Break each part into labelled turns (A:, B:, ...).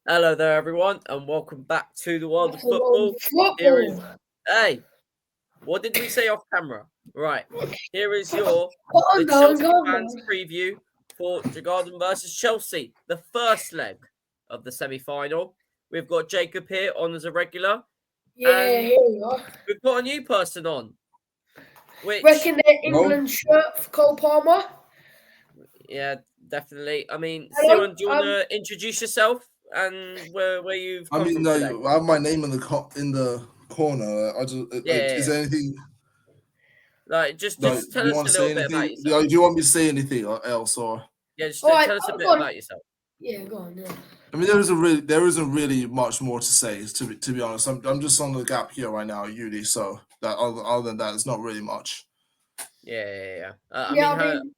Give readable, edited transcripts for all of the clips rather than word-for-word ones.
A: Hello there, everyone, and welcome back to the world of
B: Hello,
A: football. Here is,
B: football.
A: hey, what did we say off camera? Right, here is the
B: Calm down,
A: Chelsea
B: calm
A: fans
B: down.
A: preview for Djurgarden versus Chelsea, the first leg of the semi-final. We've got Jacob here on as a regular,
B: Yeah,
A: and
B: here we are.
A: we've got a new person on, which,
B: Reckon the
C: Hello?
B: England shirt for Cole Palmer.
A: yeah, definitely. I mean,
B: Hello.
A: Siren, do you want to introduce yourself and where you've
C: I
A: come
C: mean,
A: from today?
C: I have my name in the corner. I just
A: Yeah.
C: is there anything
A: Like, just
C: like?
A: just
C: Do
A: tell
C: you
A: us
C: want
A: a
C: to
A: little
C: say
A: bit about
C: anything?
A: yourself.
C: Do you want me to say anything else, or
A: Yeah, just
B: All right,
A: tell us a
B: go
A: bit
B: on.
A: about yourself.
B: Yeah, go on. Yeah.
C: I mean, there isn't really much more to say. To be honest, I'm just on the gap here right now at uni, so that other than that, it's not really much.
A: Yeah. I
B: Yeah,
A: mean,
B: I mean,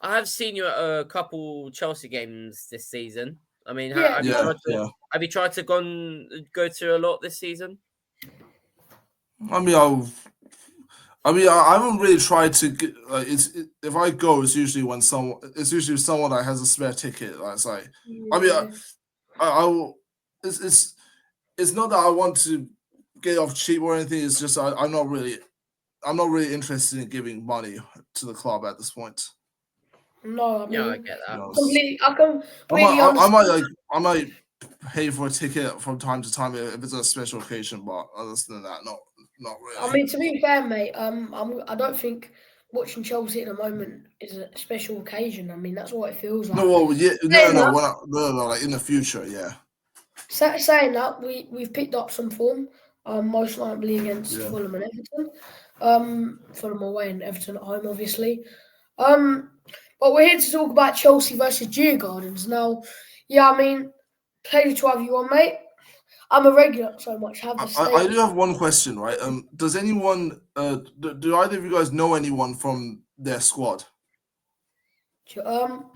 A: I have seen you at a couple Chelsea games this season. I mean,
B: yeah.
A: have you
C: Yeah,
A: tried to
C: yeah.
A: go to a lot this season?
C: I mean, I haven't really tried to get like if I go, it's usually someone that has a spare ticket. Like, it's like, I mean,
B: Yeah.
C: I will. It's not that I want to get off cheap or anything. It's just I'm not really interested in giving money to the club at this point.
B: No, I
A: Yeah, I
B: mean,
A: get
C: To be
A: that.
C: honest,
B: I completely understand.
C: I might pay for a ticket from time to time if it's a special occasion, but other than that, not
B: I
C: really.
B: mean, to be fair, mate, I don't think watching Chelsea at the moment is a special occasion. I mean, that's what it feels
C: No,
B: like.
C: well, yeah,
B: Saying that,
C: no, like in the future, yeah,
B: saying that, we've picked up some form, most likely against
C: yeah.
B: Fulham and Everton. Fulham away and Everton at home, obviously. Um, but we're here to talk about Chelsea versus Djurgardens. Now, yeah, I mean, pleasure to have you on, mate. I'm a regular, so much. Have the
C: I
B: state.
C: do have one question, right? Does anyone, do either of you guys know anyone from their squad?
B: Um,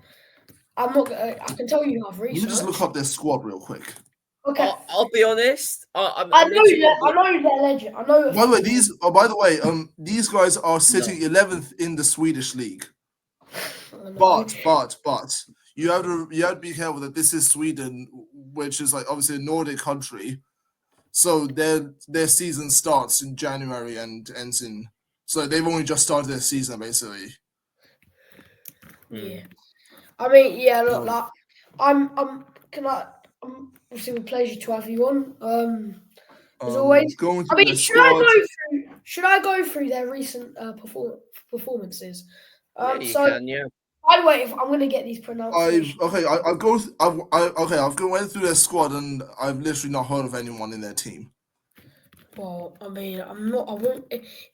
B: I'm not. I can tell you have
C: Let me just look
B: research.
C: up their squad real quick.
B: Okay,
A: I'll be honest.
B: I
A: I'm
B: know
A: literally
B: that. I
A: not.
B: know they're legend. I know a
C: By the way,
B: few names.
C: these guys are
A: No.
C: sitting 11th in the Swedish league.
B: I know.
C: But you have to be careful that this is Sweden, which is like obviously a Nordic country. So their season starts in January and ends in. So they've only just started their season basically.
B: Yeah. I mean, yeah. Look,
C: No.
B: like, I'm. Can I? Obviously a pleasure to have you on. As always.
C: Going
B: I
C: through
B: mean,
C: their squad.
B: should I go through their recent performances?
A: Yeah, you
B: So
A: can. Yeah.
B: by the way, if I'm going to get these pronunciations,
C: I've went through their squad and I've literally not heard of anyone in their team.
B: well, I mean, I'm not. I won't.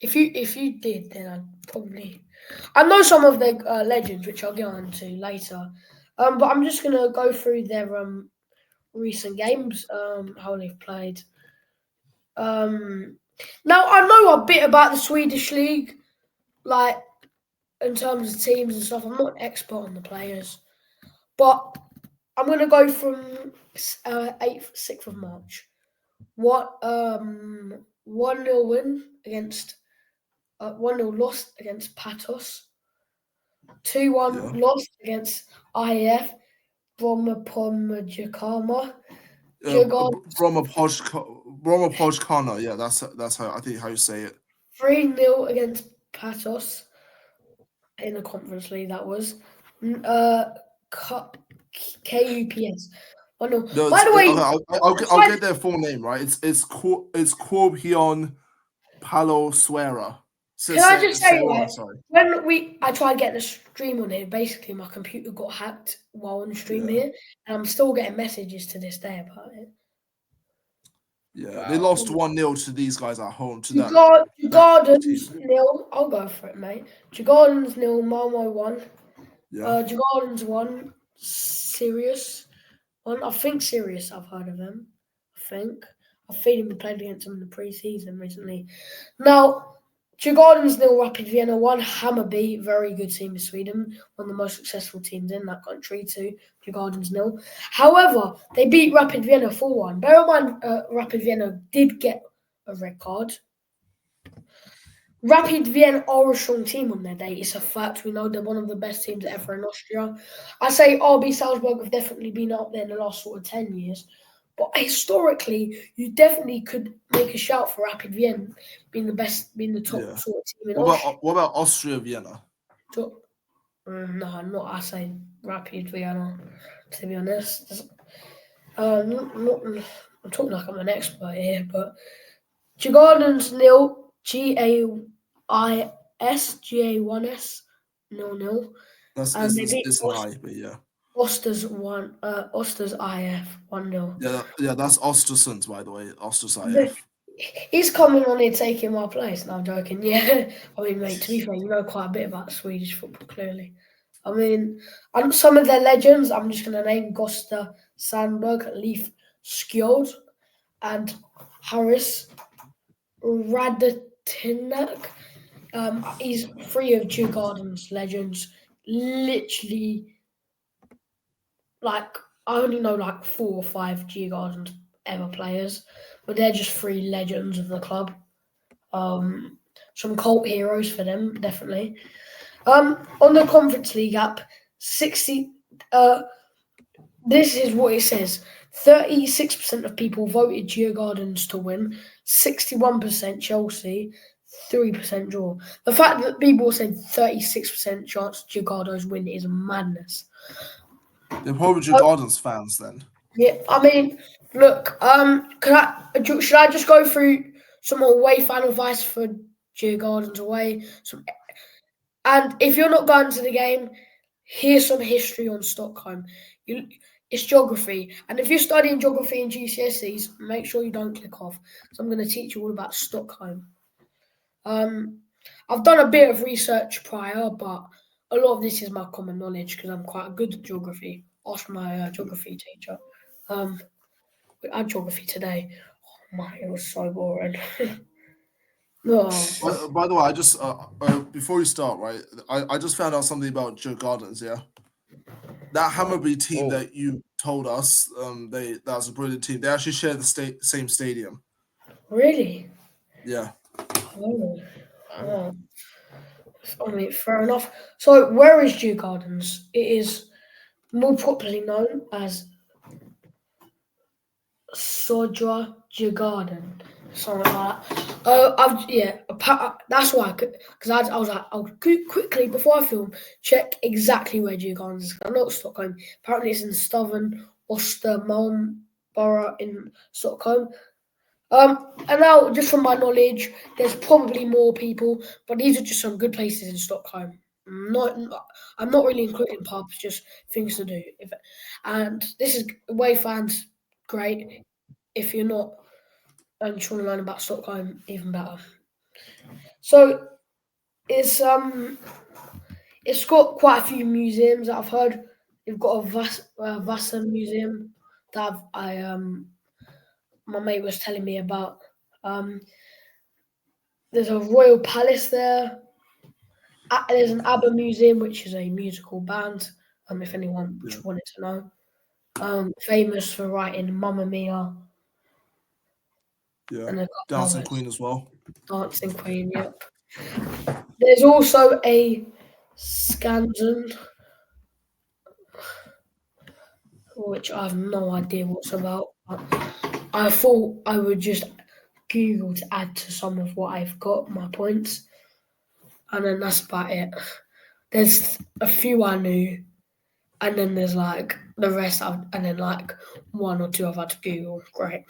B: If you did, then I'd probably. I know some of their legends, which I'll get on to later. But I'm just going to go through their recent games, how they've played. Now I know a bit about the Swedish league, like in terms of teams and stuff. I'm not an expert on the players, but I'm going to go from 6th of March. What 1-0 win against 1-0 loss against Patos. 2-1
C: Yeah.
B: loss against IAF Bromapomjakama.
C: Bromapojkana, yeah, that's how I think how you say it.
B: 3-0 against Patos in the Conference League. That was KUPS. Oh no!
C: No,
B: By the way,
C: I'll get their full name right. It's Corbion Palo Suera.
B: can I just say,
C: Sorry.
B: when I tried getting a stream on here, basically my computer got hacked while on stream
C: Yeah,
B: here, and I'm still getting messages to this day about it.
C: yeah. They
A: Wow.
C: lost 1-0 to these guys at home to that
B: Djurgardens
C: team.
B: nil. I'll go for it, mate. Djurgardens nil. Malmo 1.
C: Yeah,
B: Djurgardens 1. Sirius 1. I think Sirius. I've heard of them. I think. I've feeling we played against them in the pre-season recently. Now, Djurgardens nil. Rapid Vienna 1. Hammarby, very good team in Sweden. One of the most successful teams in that country too. Djurgardens nil. However, they beat Rapid Vienna 4-1. Bear in mind, Rapid Vienna did get a red card. Rapid Vienna are a strong team on their day. It's a fact. We know they're one of the best teams ever in Austria. I say RB Salzburg have definitely been up there in the last sort of 10 years. But historically, you definitely could make a shout for Rapid Vienna being the best, being the top
C: Yeah.
B: sort of team in Austria.
C: What about Austria Vienna?
B: No, not I say Rapid Vienna. To be honest, I'm talking like I'm an expert here, but Djurgarden's nil, GAIS 0-0,
C: That's
B: and they beat
C: it's an I, but yeah.
B: Oster's IF 1-0.
C: Yeah, that's Ostersund, by the way. Osters IF.
B: He's coming on here taking my place. No, I'm joking. Yeah, I mean, mate. To be fair, you know quite a bit about Swedish football. Clearly, I mean, some of their legends. I'm just going to name Gosta Sandberg, Leif Skjold, and Harris Radetinak. He's three of Djurgarden's legends. Literally, like I only know like 4 or 5 Djurgarden's ever players, but they're just three legends of the club. Some cult heroes for them, definitely. On the Conference League app, 60. This is what it says: 36% of people voted Djurgardens to win, 61% Chelsea, 3% draw. The fact that people said 36% chance Djurgardens win is madness.
C: They're probably Djurgardens fans then.
B: Yeah, I mean, look, should I just go through some away fan advice for Djurgardens away? And if you're not going to the game, here's some history on Stockholm. It's geography, and if you're studying geography in GCSEs, make sure you don't click off. So I'm going to teach you all about Stockholm. I've done a bit of research prior, but a lot of this is my common knowledge because I'm quite good at geography. Ask my geography teacher. We had geography today. Oh my, it was so boring. No.
C: By the way, I just before you start, right? I just found out something about Djurgardens. Yeah, that Hammarby team that you told us, that was a brilliant team. They actually share the same stadium.
B: Really?
C: Yeah.
B: Oh. I mean, fair enough. So, where is Djurgardens? It is more popularly known as Södra Djurgarden, something like that. That's why, because I was like, I'll quickly before I film check exactly where Djurgardens is. I'm not Stockholm. Apparently, it's in Southern Östermalm borough in Stockholm. And now, just from my knowledge, there's probably more people, but these are just some good places in Stockholm. I'm not really including pubs, just things to do. And this is away fans, great. If you're not and just want to learn about Stockholm, even better. So it's got quite a few museums that I've heard. You've got a Vasa museum that my mate was telling me about. There's a royal palace there. There's an ABBA museum, which is a musical band. If anyone wanted to know, famous for writing "Mamma Mia."
C: Yeah.
B: And
C: Dancing Queen as well.
B: Dancing Queen, yep. There's also a Skansen, which I have no idea what's about. I thought I would just Google to add to some of what I've got, my points. And then that's about it. There's a few I knew, and then there's like the rest, and then like 1 or 2 I've had to Google. Great.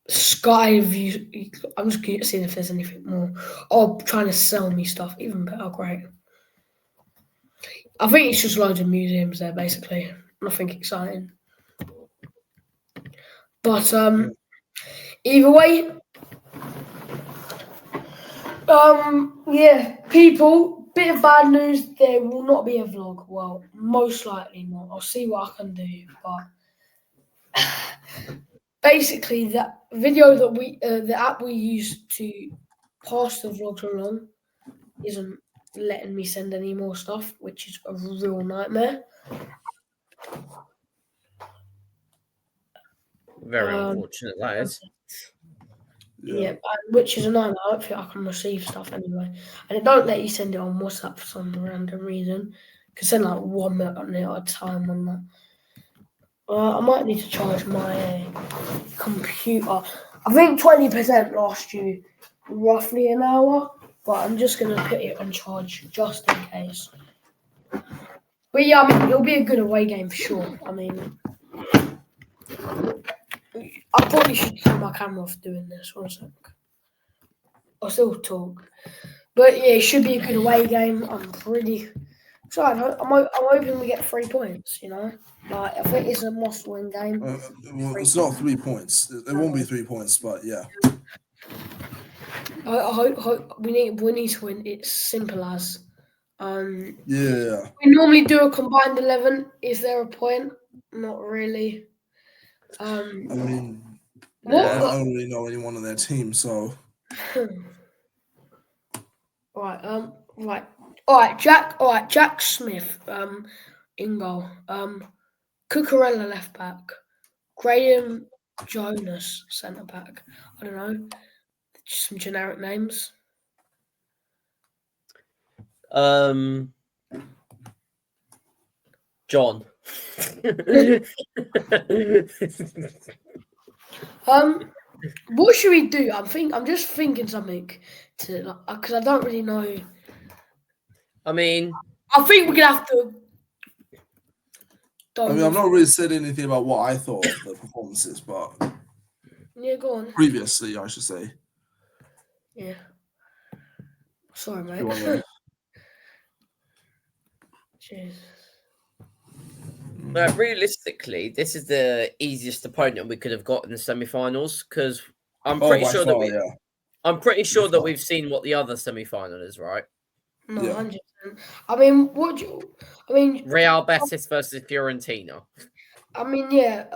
B: Sky View. I'm just seeing if there's anything more. Oh, trying to sell me stuff. Even better. Great. I think it's just loads of museums there, basically. Nothing exciting. But either way, yeah, people. Bit of bad news. There will not be a vlog. Well, most likely not. I'll see what I can do. But basically, that video that the app we use to pass the vlogs along, isn't letting me send any more stuff, which is a real nightmare.
A: Very unfortunate, that is.
B: Yeah, which is a nightmare. Hopefully, I can receive stuff anyway. And it don't let you send it on WhatsApp for some random reason. You can send like 1 minute at a time on that. I might need to charge my computer. I think 20% lasts you roughly an hour, but I'm just going to put it on charge just in case. But yeah, I mean, it'll be a good away game for sure. I mean, I probably should turn my camera off doing this. 1 sec. I'll still talk. But yeah, it should be a good away game. I'm pretty excited. I'm hoping we get 3 points, you know? Like, I think it's a must-win game.
C: Well, it's not 3 points. It won't be 3 points, but yeah.
B: I hope we need to win. It's simple as.
C: Yeah.
B: We normally do a combined 11. Is there a point? Not really.
C: I mean,
B: What?
C: I don't really know anyone on their team, so.
B: Right. Right. All right. Jack. All right. Jack Smith. In goal. Cucurella left back. Graham Jonas centre back. I don't know. Just some generic names.
A: John.
B: What should we do? I'm just thinking something to because I don't really know.
A: I mean,
B: I think we're gonna have to.
C: I mean, I've not really said anything about what I thought of the performances, but
B: Yeah, go on.
C: previously, I should say.
B: Yeah. Sorry,
C: Go on
B: mate.
C: then.
B: Cheers.
A: but realistically, this is the easiest opponent we could have got in the semi-finals because I'm pretty
C: by
A: sure
C: far,
A: that we.
C: yeah.
A: I'm pretty sure that
C: far.
A: we've seen what the other semi-final is, right?
B: No,
C: Yeah.
B: 100%. I mean, what do you? I mean,
A: Real Betis versus Fiorentina.
B: yeah.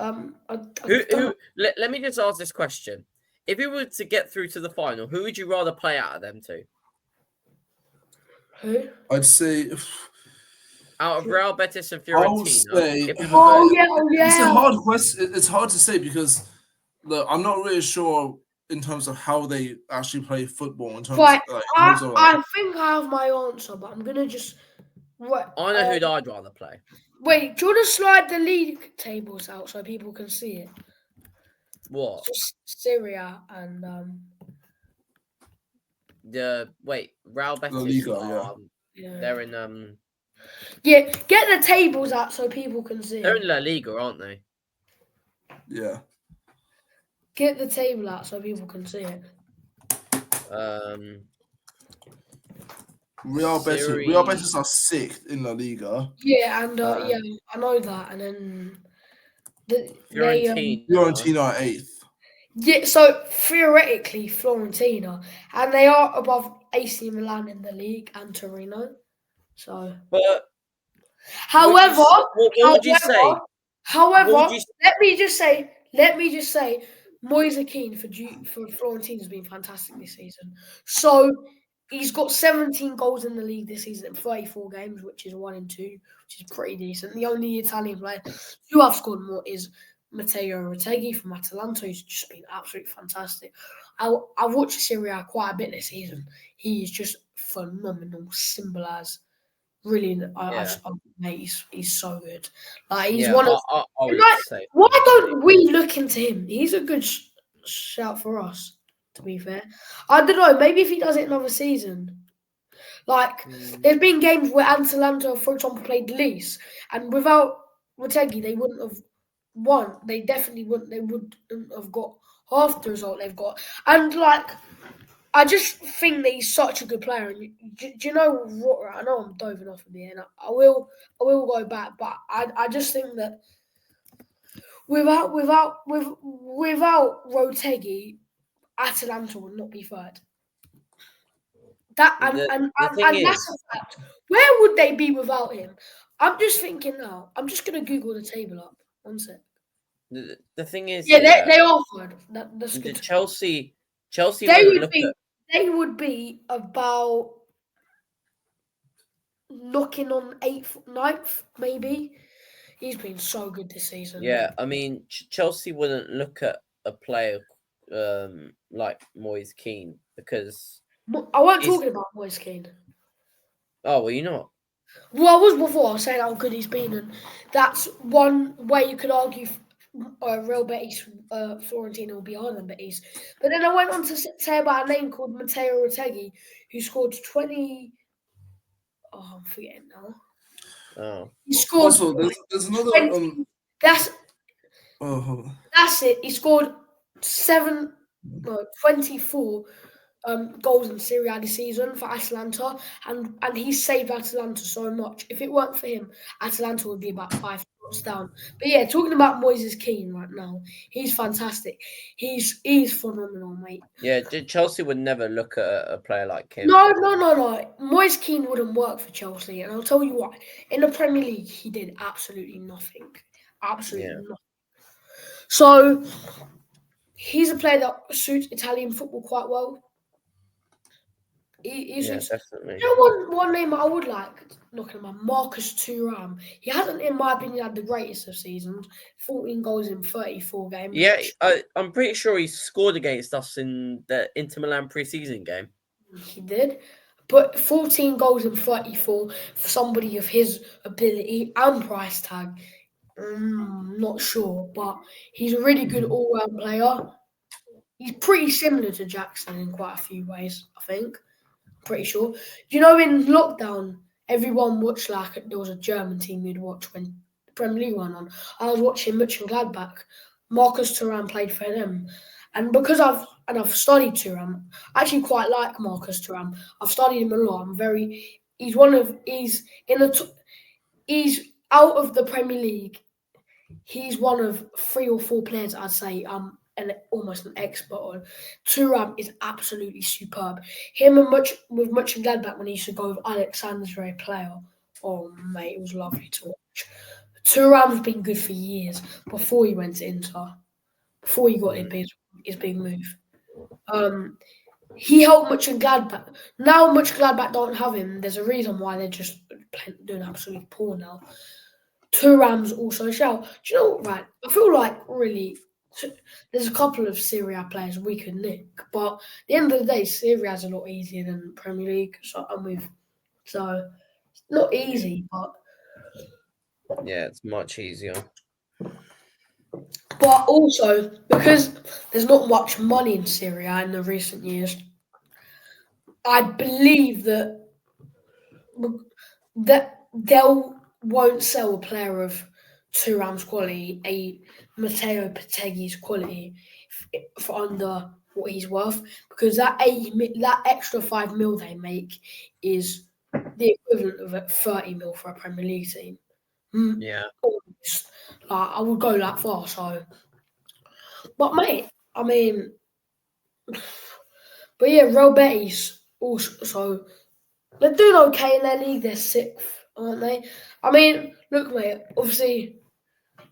A: Let me just ask this question: if you were to get through to the final, who would you rather play out of them two?
B: Who?
C: I'd say.
A: Out of Real Betis and
C: I would
A: Fiorentina.
C: say.
A: If we were
B: Oh
A: going,
B: yeah.
C: It's a hard question. It's hard to say because look, I'm not really sure in terms of how they actually play football. In terms,
B: Right.
C: of,
B: I think I have my answer, but I'm gonna just. What?
A: I know who I'd rather play.
B: Wait, do you want to slide the league tables out so people can see it?
A: What?
B: Just Syria and
A: Real Betis.
C: Liga,
B: yeah.
A: They're in
B: Yeah, get the tables out so people can see
A: They're
B: it.
A: in La Liga, aren't they?
C: Yeah.
B: Get the table out so people can see it.
C: Real Betis are sixth in La Liga.
B: Yeah, and yeah, I know that. And then
A: Fiorentina
C: are eighth.
B: Yeah, so theoretically Fiorentina, and they are above AC Milan in the league and Torino. So,
A: but
B: however,
A: what would you say?
B: However, let me just say, Moise Kean for Fiorentina has been fantastic this season. So he's got 17 goals in the league this season in 34 games, which is 1 and 2, which is pretty decent. The only Italian player who have scored more is Matteo Retegui from Atalanta, who's just been absolutely fantastic. I watched Serie A quite a bit this season. He is just phenomenal, simple as. Really, mate, he's so good. Like he's one of.
A: I would say.
B: Why don't we look into him? He's a good shout for us. To be fair, I don't know. Maybe if he does it another season, like there's been games where Atalanta, for example, played least, and without Retegui, they wouldn't have won. They definitely wouldn't. They wouldn't have got half the result they've got. And like, I just think that he's such a good player. And do you know what? I know I'm doving off at the end. I will go back, but I just think that without Retegui, Atalanta will not be third. That and that's a fact. Where would they be without him? I'm just thinking now. I'm just gonna Google the table up. 1 sec.
A: The thing is,
B: they are third. That's good.
A: Chelsea
B: They would be about knocking on 8th, 9th, maybe. He's been so good this season.
A: Yeah, I mean, Chelsea wouldn't look at a player like Moise Kean because
B: I weren't talking about Moise Kean.
A: Oh, well, you're not.
B: Well, I was before saying how good he's been, and that's one way you could argue Real Betis, Florentino will be higher than Betis. But then I went on to say about a name called Matteo Retegui, who scored 20. Oh, I'm forgetting now.
A: Oh,
B: He scored
C: Also, there's another
B: 20. That's
C: hold on.
B: that's it. He scored 24 goals in Serie A this season for Atalanta, and he saved Atalanta so much. If it weren't for him, Atalanta would be about 5 points down. But yeah, talking about Moises Keane right now, he's fantastic. He's phenomenal, mate.
A: yeah. Chelsea would never look at a player like him.
B: No. Moise Keane wouldn't work for Chelsea, and I'll tell you why. In the Premier League, he did absolutely nothing. Absolutely
A: Yeah.
B: nothing. So he's a player that suits Italian football quite well. He
A: Yeah,
B: suits.
A: definitely.
B: You know one name I would like looking at Marcus Thuram. He hasn't, in my opinion, had the greatest of seasons. 14 goals in 34 games.
A: Yeah, I'm pretty sure he scored against us in the Inter Milan pre-season game.
B: He did. But 14 goals in 34 for somebody of his ability and price tag. Not sure, but he's a really good all-round player. He's pretty similar to Jackson in quite a few ways, I think. Pretty sure. You know, in lockdown, everyone watched there was a German team you'd watch when the Premier League went on. I was watching Mönchengladbach. Marcus Thuram played for them, and because I've studied Thuram, I actually quite like Marcus Thuram. I've studied him a lot. He's out of the Premier League. He's one of 3 or 4 players I'd say almost an expert on. Thuram is absolutely superb. Him and with Mönchengladbach when he used to go with Alexandre Player. Oh mate, it was lovely to watch. Thuram's been good for years before he went to Inter. Before he got his big move. He helped Mönchengladbach. Now Mönchengladbach don't have him. There's a reason why they're just doing absolutely poor now. Thuram's also a shout. Do you know what, right? I feel like really there's a couple of Serie A players we could nick, but at the end of the day, Serie A is a lot easier than Premier League. So it's not easy, but
A: Yeah, it's much easier.
B: also because there's not much money in Serie A in the recent years, I believe that they'll won't sell a player of Thuram's quality, a Matteo Peteghi's quality, for under what he's worth, because that extra 5 mil they make is the equivalent of 30 mil for a Premier League team.
A: Yeah.
B: Almost. I would go that far. So, but mate, I mean, but yeah, Real Betis also they're doing okay in their league. They're 6th, aren't they? I mean, look, mate. Obviously,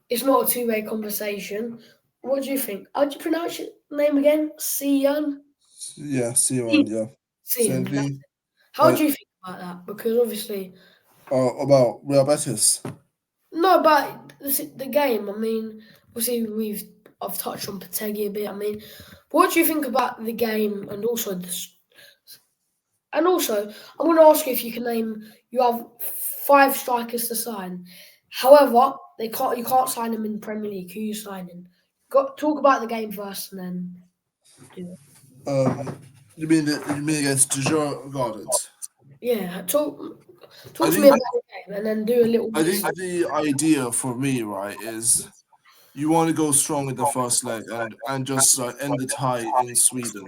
B: it's not a two-way conversation. What do you think? How do you pronounce your name again? Sian?
C: Yeah, see you on, yeah.
B: Sian.
C: Same thing.
B: How do you think about that? Because obviously,
C: About Real Betis.
B: no, but the game. I mean, obviously I've touched on Pategui a bit. I mean, what do you think about the game and also this? And also, I'm going to ask you if you can name. You have 5 strikers to sign. However, you can't sign them in Premier League. Who are you signing? Talk about the game first, and then do it.
C: You mean against Djurgarden?
B: Yeah, talk
C: I
B: to me
C: think
B: about the game, and then do a little.
C: I think the idea for me, right, is you want to go strong in the first leg and just end the tie in Sweden,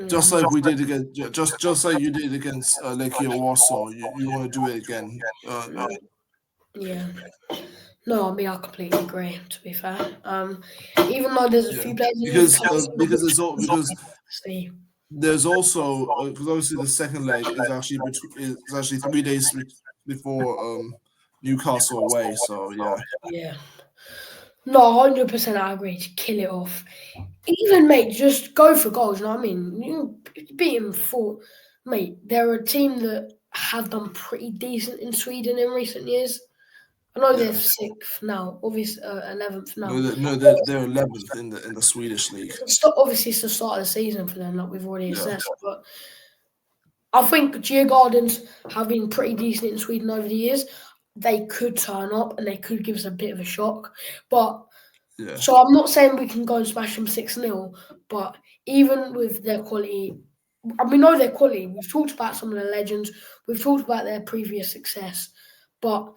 C: just like we did against just like you did against Legia Warsaw. You want to do it again.
B: Yeah. No, I mean I completely agree. To be fair, even though there's a few players
C: because
B: see.
C: there's also because obviously the second leg is actually 3 days before Newcastle away. So yeah.
B: Yeah. No, 100% I agree. To kill it off. Even mate, just go for goals. You know what I mean? You beat them for, mate. They're a team that have done pretty decent in Sweden in recent years. I know they're 6th now, obviously 11th now.
C: No, they're 11th in the Swedish league.
B: Obviously, it's the start of the season for them, like we've already assessed. But I think Djurgardens have been pretty decent in Sweden over the years. They could turn up and they could give us a bit of a shock. But
C: Yeah.
B: so I'm not saying we can go and smash them 6-0, but even with their quality, and we know their quality. We've talked about some of the legends. We've talked about their previous success, but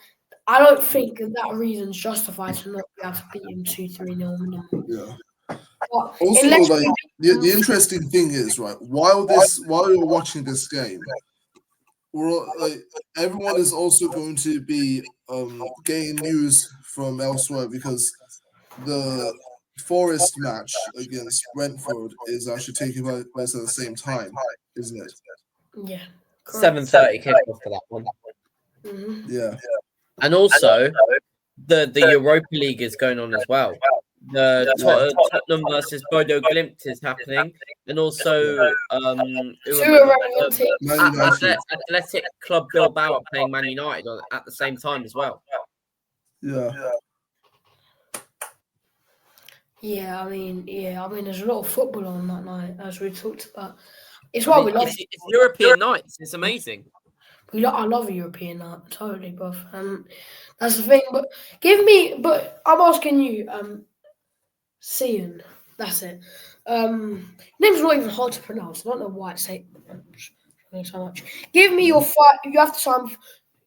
B: I don't think that reason's justified to not be able to beat them 2-3-0 minimum.
C: Yeah.
B: But
C: Also,
B: unless
C: like
B: we beat
C: the interesting thing is, right, while you're watching this game, everyone is also going to be getting news from elsewhere because the Forest match against Brentford is actually taking place at the same time, isn't it?
B: yeah, correct.
A: 7:30 kickoff for that one.
B: Mhm.
C: Yeah.
A: And also, the Europa League is going on as well. The Tottenham versus Bodo Glimt is happening, and also who
B: Two
A: am I not?
B: irrelevant teams.
C: Man United.
A: Athletic Club Bilbao are playing Man United at the same time as well.
C: Yeah.
B: Yeah, I mean, there's a lot of football on that night, as we talked about. It's why we love.
A: It's European nights. It's amazing.
B: I love a European night, totally, bruv. That's the thing. But I'm asking you, Cian, that's it. Name's not even hard to pronounce. I don't know why it's saying so much. Give me your five. You have to sign.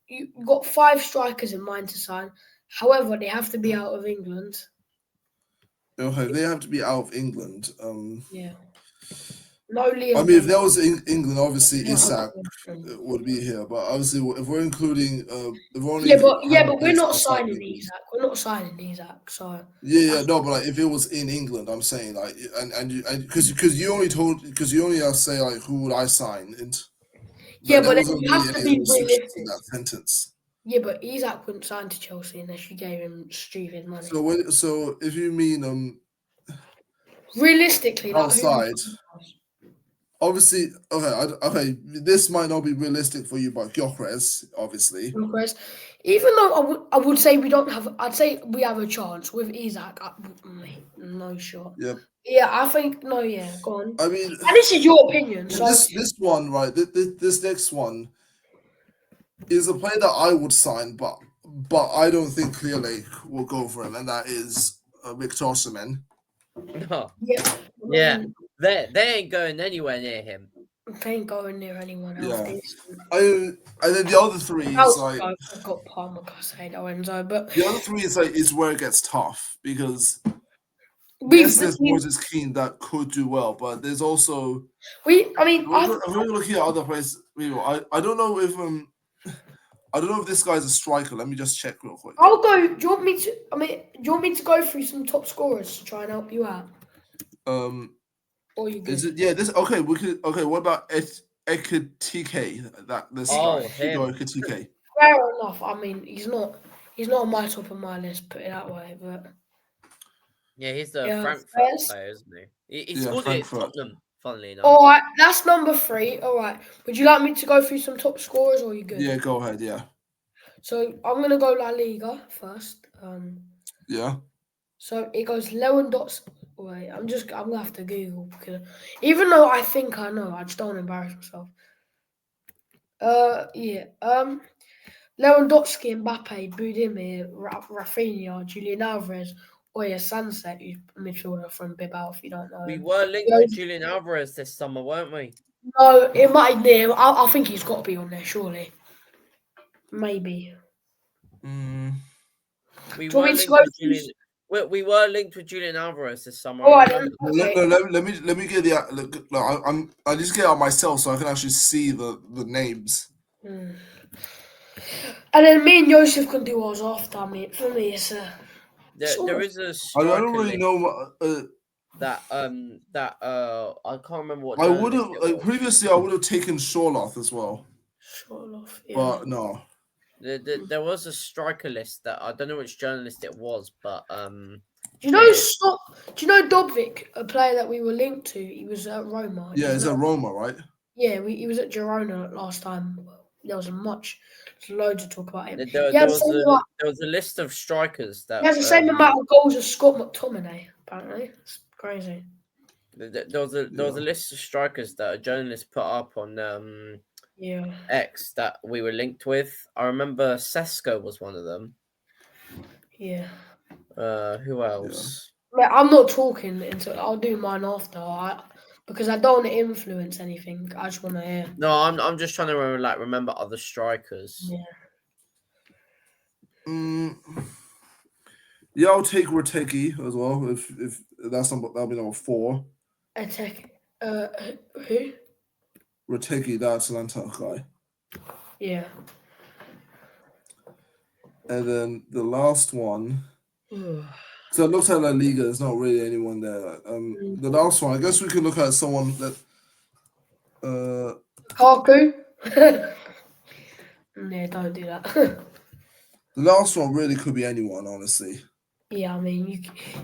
B: You've got 5 strikers in mind to sign. However, they have to be out of England.
C: Okay, they have to be out of England.
B: Yeah. No Leo.
C: I mean, if that was in England, obviously
B: Yeah,
C: Isak would be here. But obviously, if we're including, if we're only
B: but we're not
C: outside
B: signing
C: England-
B: Isak. We're not signing Isak. So
C: no, but like if it was in England, I'm saying like, and because you only say like who would I sign, and
B: yeah,
C: there
B: but
C: wasn't
B: you
C: really
B: have to
C: any
B: be
C: restrictions in
B: realistic.
C: that sentence.
B: Yeah, but Isak wouldn't sign to Chelsea unless you gave him stupid money.
C: So if you mean
B: Realistically, like,
C: outside, obviously, okay, this might not be realistic for you, but Gyökeres, obviously.
B: Gyökeres. Even though I would say we don't have, I'd say we have a chance with Isak. No shot.
C: Yep.
B: Yeah, I think no. Yeah, go on.
C: I mean,
B: And this is your opinion, so
C: this one, right? This next one is a player that I would sign, but I don't think Clear Lake will go for him, and that is Victor Osimhen.
A: No.
B: yeah,
A: Yeah. They ain't going anywhere near him.
B: They ain't going near anyone else.
C: Yeah. And then the other three is like
B: I've got Palmer, Casado, Enzo, but
C: the other three is where it gets tough because
B: there's
C: there's Moses Keane that could do well, but there's also
B: I'm
C: we're looking at other players. I don't know if I don't know if this guy's a striker. Let me just check real quick.
B: I'll go. Do you want me to? Do you want me to go through some top scorers to try and help you out? Or you good?
C: Is it this? Okay, we could. Okay, what about Ekitike? This
A: Oh,
C: guy,
A: him.
C: Ekitike.
B: Fair enough. I mean, he's not on my top of my list. Put it that way, but
A: Yeah, he's the
B: Yeah,
A: Frankfurt
B: first-
A: player, isn't he? He
C: Yeah,
A: scored it at
C: Frankfurt.
A: Tottenham, funnily enough.
B: all right. That's number 3. All right. Would you like me to go through some top scorers, or are you good?
C: Yeah, go ahead. Yeah,
B: So I'm gonna go La Liga first.
C: yeah.
B: So it goes Lewandowski. Wait, I'm gonna have to Google because even though I think I know, I just don't want to embarrass myself. Yeah. Lewandowski, Mbappe, Budimir, Rafinha, Julian Alvarez, Oya Sunset, who's a midfielder from Bilbao, if you don't know
A: We
B: him.
A: were linked with Julian Alvarez this summer, weren't we?
B: No, it might be him. I think he's got to be on there, surely. Maybe.
A: We
B: Do you
A: were
B: want me to
A: linked
B: go
A: with Julian. We were linked with Julian Alvarez this summer.
B: All
A: I
B: right,
A: remember.
B: okay.
C: No, let me get the look. I just get out myself so I can actually see the names.
B: And then me and Joseph can do ours after. I mean, for me, it's a.
A: There is a
C: I
A: striker
C: don't really
A: list
C: know.
A: that I can't remember what.
C: I would have
A: journalist it was.
C: previously. I would have taken Shorloth as well,
B: Sort of, yeah.
C: but no.
A: There was a striker list that I don't know which journalist it was, but
B: Do you know Do you know Dobvik, a player that we were linked to? He was at Roma.
C: Yeah, it's at Roma, right?
B: Yeah, he was at Girona last time. There was loads to talk about him.
A: there
B: He has
A: was a list of strikers that
B: the same amount of goals as Scott McTominay. Apparently, it's crazy.
A: there was a list of strikers that a journalist put up on
B: Yeah.
A: ex that we were linked with. I remember Sesko was one of them.
B: Yeah.
A: Who else?
B: Mate, I'm not talking until I'll do mine after. Because I don't want to influence anything. I just want to hear.
A: No, I'm just trying to remember other strikers.
B: Yeah.
C: Yeah, I'll take Roteki as well. If that's number, that'll be number 4.
B: Attack. Who?
C: Roteki, that Atlanta guy.
B: Yeah.
C: And then the last one. So it looks at La Liga. There's not really anyone there. The last one, I guess we could look at someone that.
B: Kaku. Yeah, don't do that.
C: The last one really could be anyone, honestly.
B: Yeah, I mean,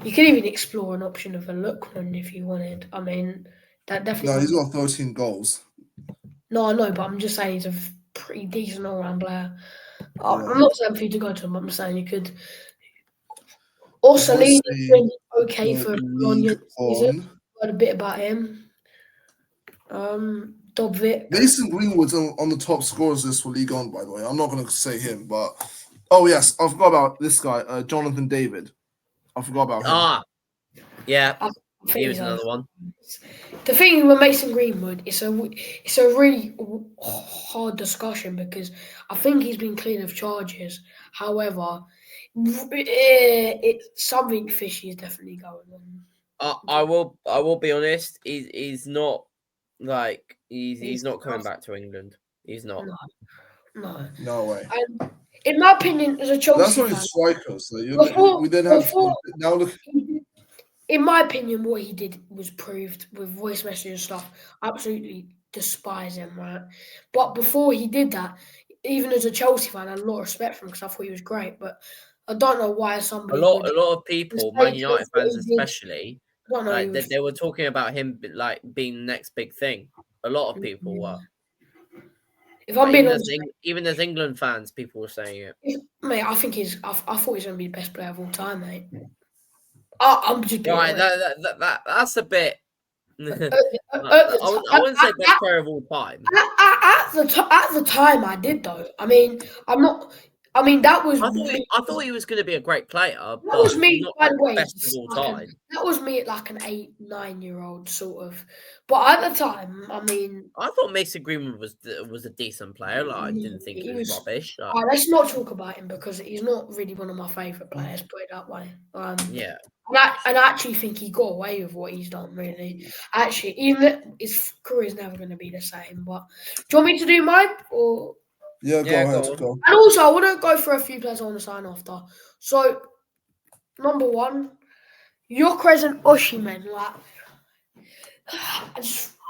B: you could even explore an option of a Lookman if you wanted. I mean, that definitely.
C: No, he's got 13 goals.
B: No, I know, but I'm just saying he's a pretty decent all-round player.
C: Yeah.
B: I'm not saying for you to go to him. I'm saying you could. Also,
C: Obviously,
B: been okay for
C: League
B: season.
C: on.
B: Heard a bit about him. Dobvik.
C: Mason Greenwood's on the top scorers list for League On, by the way. I'm not going to say him, but oh yes, I forgot about this guy, Jonathan David. I forgot about him.
A: Yeah,
B: I
A: he was another one.
B: The thing with Mason Greenwood, it's a really hard discussion because I think he's been cleared of charges. However, something fishy is definitely going on.
A: I will be honest. He's not like he's not coming back to England. He's not.
B: No
C: way.
B: And in my opinion, as a Chelsea
C: That's only
B: fan,
C: strikers. So we then have now look.
B: In my opinion, what he did was proved with voice message and stuff. Absolutely despise him, right? But before he did that, even as a Chelsea fan, I had a lot of respect for him because I thought he was great. But I don't know why somebody.
A: A lot of people, Man United fans especially, like they were talking about him like being the next big thing. A lot of people were.
B: If I'm being honest,
A: even as England fans, people were saying it.
B: Mate, I think I thought he's going to be the best player of all time, mate. I'm just being
A: right. That's a bit. I wouldn't say best player of all time.
B: At the time, I did though. I mean, I'm not. I mean, that was.
A: I thought he was going to be a great player.
B: That was me, by the way.
A: Best of all time.
B: That was me at like an 8-9-year-old sort of. But at the time, I mean,
A: I thought Mason Greenwood was a decent player. Like I didn't think he was rubbish.
B: Like, let's not talk about him because he's not really one of my favourite players. Put it that way.
A: Yeah.
B: And I actually think he got away with what he's done. Really, actually, even his career is never going to be the same. But do you want me to do mine or?
C: Yeah, go ahead. Go.
B: And also, I want to go for a few players I want to sign after. So, number 1, Gyökeres and Osimhen. Like,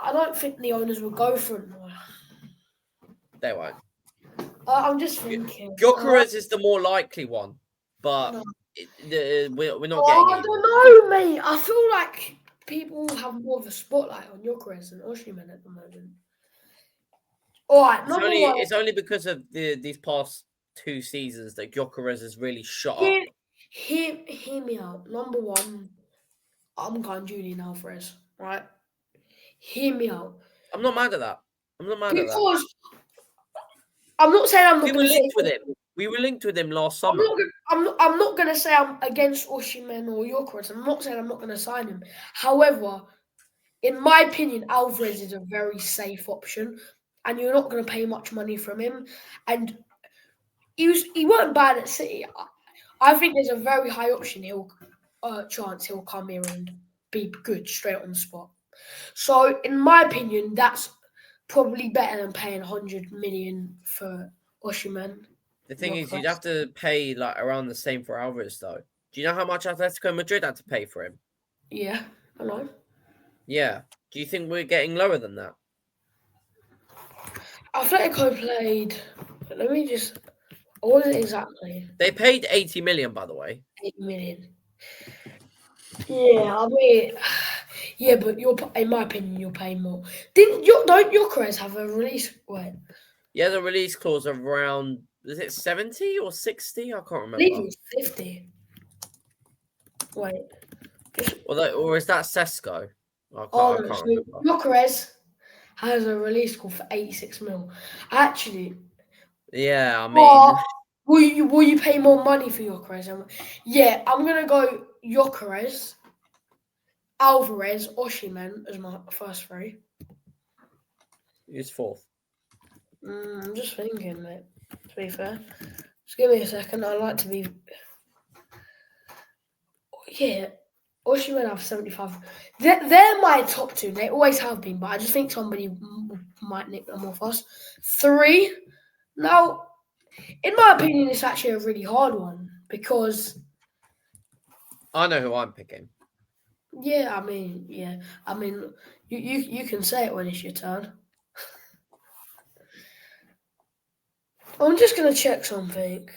B: I don't think the owners will go for them.
A: They won't.
B: I'm just thinking.
A: Gyökeres is the more likely one, but we're not getting.
B: I don't know, mate. I feel like people have more of a spotlight on Gyökeres than Osimhen at the moment. All right,
A: it's only because of these past 2 seasons that Gyökeres has really shot up.
B: Hear me out. Number 1, I'm going Julian Alvarez, right? Hear me out.
A: I'm not mad at that.
B: Because I'm not saying I'm not.
A: We were linked with him. We were linked with him last summer.
B: I'm not going to say I'm against Osimhen or Gyökeres. I'm not saying I'm not going to sign him. However, in my opinion, Alvarez is a very safe option. And you're not going to pay much money from him. And he weren't bad at City. I think there's a very high option chance he'll come here and be good straight on the spot. So, in my opinion, that's probably better than paying 100 million for Osimhen.
A: The thing is, you'd have to pay like around the same for Alvarez, though. Do you know how much Atletico Madrid had to pay for him?
B: Yeah, I know.
A: Yeah. Do you think we're getting lower than that?
B: Atletico played. Let me just. What was it exactly?
A: They paid 80 million, by the way.
B: 8 million. Yeah, I mean, yeah, but in my opinion, you're paying more. Don't Gyökeres have a release? Wait.
A: Yeah, the release clause of around. Is it 70 or 60? I can't remember.
B: I believe it was 50. Wait.
A: Or is that Sesko? I can't remember.
B: Gyökeres has a release call for 86 mil. Actually,
A: Yeah, I
B: what
A: mean,
B: will you pay more money for Gyökeres? Yeah, I'm gonna go Gyökeres, Alvarez, Osimhen as my first three.
A: he's fourth.
B: I'm just thinking, mate. To be fair, just give me a second. I like to be. Yeah, Osimhen have 75. They're my top two. They always have been, but I just think somebody might nick them off us. 3. Now, in my opinion, it's actually a really hard one because,
A: I know who I'm picking.
B: yeah, I mean, you can say it when it's your turn. I'm just gonna check something.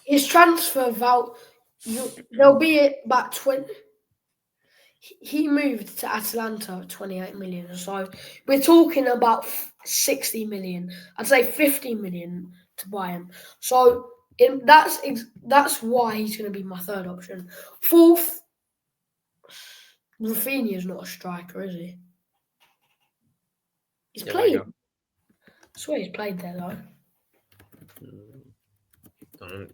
B: His transfer value, there'll be about 20. He moved to Atalanta at 28 million. So we're talking about 60 million. I'd say 50 million to buy him. So that's why he's going to be my third option. Fourth, Rafinha's not a striker, is he? He's played. I swear he's played there though.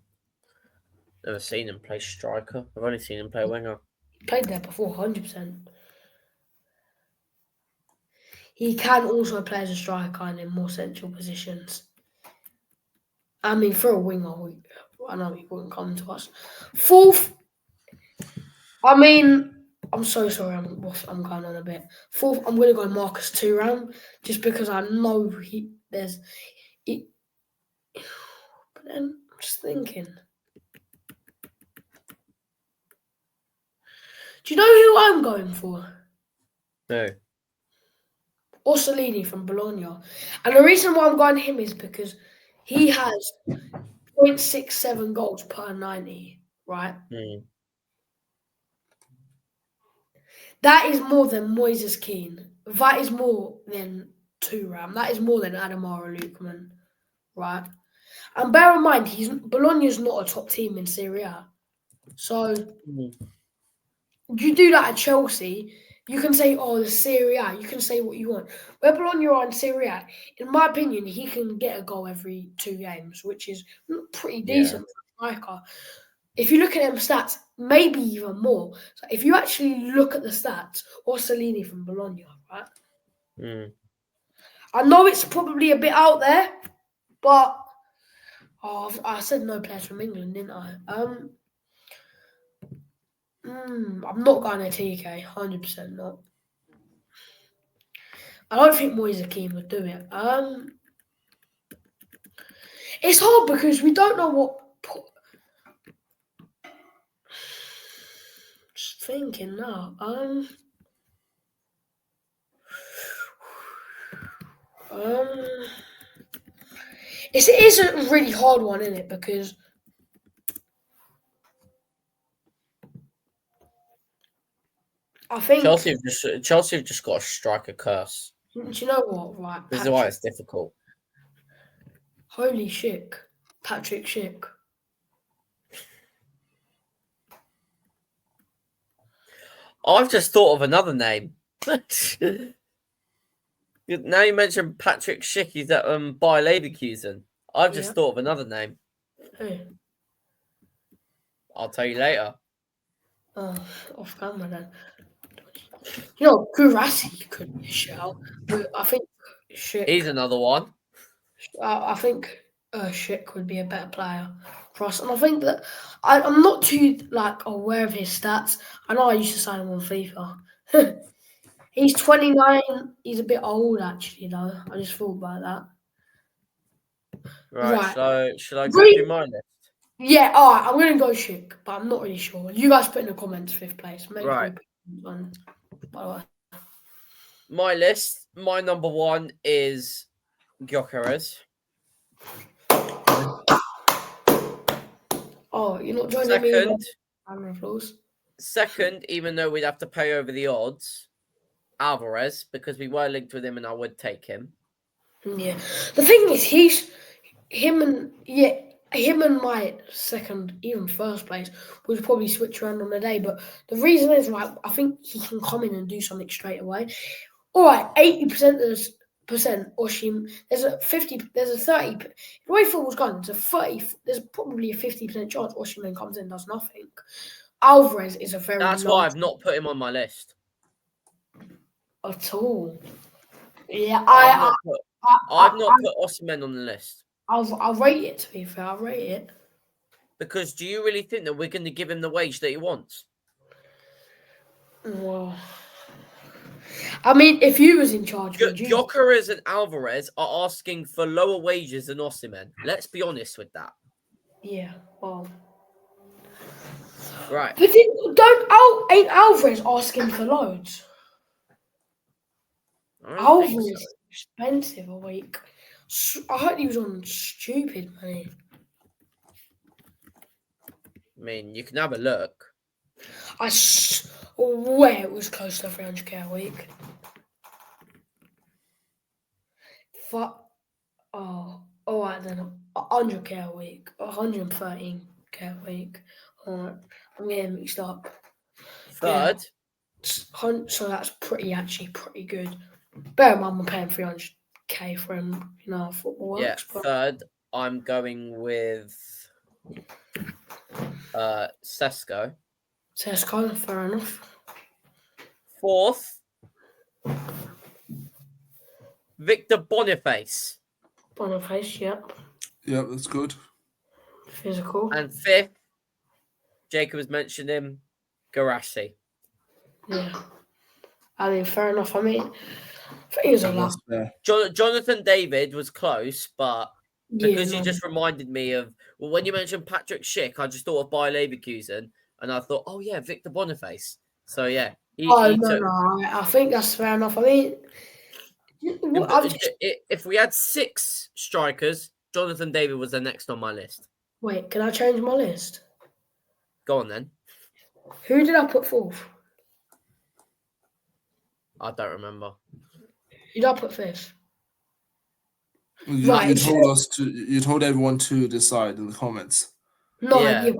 A: Never seen him play striker. I've only seen him play winger.
B: He played there before, 100%. He can also play as a striker and in more central positions. I mean, for a winger, I know he wouldn't come to us. Fourth, I mean, I'm so sorry, I'm going on a bit. Fourth, I'm going to go Marcus Thuram, just because I know but then I'm just thinking. Do you know who I'm going for?
A: No.
B: Orsolini from Bologna. And the reason why I'm going him is because he has 0.67 goals per 90, right? That is more than Moises Keane. That is more than Thuram. That is more than Adamara Lukman, right? And bear in mind, Bologna's not a top team in Serie A. So you do that at Chelsea, you can say, oh, the Serie A. You can say what you want. Where Bologna are in Serie A, in my opinion, he can get a goal every 2 games, which is pretty decent for a striker. If you look at them stats, maybe even more. So if you actually look at the stats, Orsolini from Bologna, right? I know it's probably a bit out there, but I said no players from England, didn't I? I'm not going to TK, 100% not. I don't think Moise Keane would do it. It's hard because we don't know what. Just thinking now. It is a really hard one, isn't it? Because I think
A: Chelsea have just got a striker curse.
B: Do you know what? Right,
A: This is why it's difficult.
B: Holy shit, Patrick Schick.
A: I've just thought of another name. Now you mentioned Patrick Schick, he's at Bayer Leverkusen. I've just thought of another name.
B: Who?
A: I'll tell you later.
B: Oh, off camera then. You know, Gurasi could be a shout. I think Schick.
A: He's another one.
B: I think Schick would be a better player for us, and I think that I'm not too aware of his stats. I know I used to sign him on FIFA. He's 29. He's a bit old, actually, though. I just thought about that.
A: Right. Should I go through my list?
B: Yeah, all right. I'm going to go Schick, but I'm not really sure. You guys put in the comments 5th place.
A: Right.
B: By the way.
A: My list, my number 1 is Gyökeres.
B: Oh, you're not joining me?
A: Second, even though we'd have to pay over the odds, Alvarez, because we were linked with him and I would take him.
B: Yeah. The thing is, him and my second, even first place, would probably switch around on the day. But the reason is, right, I think he can come in and do something straight away. All right, 80% of this percent Oshim. There's a 50. There's a 30. The way football's gone, there's probably a 50% chance Osimhen comes in and does nothing. Alvarez is a very
A: That's
B: low
A: why I've not put him on my list.
B: at all. Yeah,
A: I've not put Osimhen on the list.
B: I'll rate it, to be fair. I'll rate it.
A: Because do you really think that we're going to give him the wage that he wants?
B: Well, I mean, if you was in charge, would you?
A: Gyökeres and Alvarez are asking for lower wages than Osimhen. Let's be honest with that.
B: Yeah, well.
A: Right.
B: But ain't Alvarez asking for loads? Alvarez is expensive a week. I heard he was on stupid money.
A: I mean, you can have a look.
B: I swear it was close to 300k a week. All right then, 100k a week, 113k a week. All right, I'm getting mixed up.
A: Third.
B: Yeah. So that's pretty good. Bear in mind, I'm paying 300k for him. You know how football works.
A: Yeah, third, I'm going with Sesko.
B: Sesko, fair enough.
A: Fourth, Victor Boniface.
B: Boniface, yep.
C: Yeah, that's good.
B: Physical.
A: And fifth, Jacob has mentioned him, Garassi.
B: Yeah. I mean, fair enough. I mean, I think it's a lot.
A: Jonathan David was close, but because you just reminded me of, well, when you mentioned Patrick Schick, I just thought of Bayer Leverkusen, and I thought, oh yeah, Victor Boniface. So yeah,
B: I think that's fair enough. I mean,
A: if we had 6 strikers, Jonathan David was the next on my list.
B: Wait, can I change my list?
A: Go on then.
B: Who did I put fourth?
A: I don't remember.
B: Who did I put fifth?
C: You told everyone to decide in the comments.
B: No, yeah.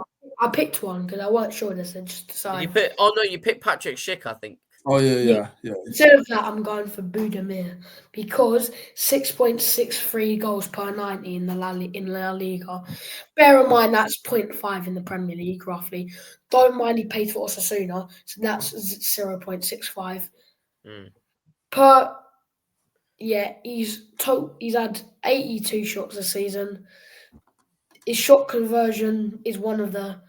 B: I picked one because I wasn't sure. They said just decide.
A: You picked Patrick Schick, I think.
C: Oh yeah.
B: Instead of that, I'm going for Budimir because 6.63 goals per 90 in La Liga. Bear in mind that's 0.5 in the Premier League roughly. Don't mind he paid for Osasuna, so that's 0.65 per. Yeah, he's had 82 shots this season. His shot conversion is one of the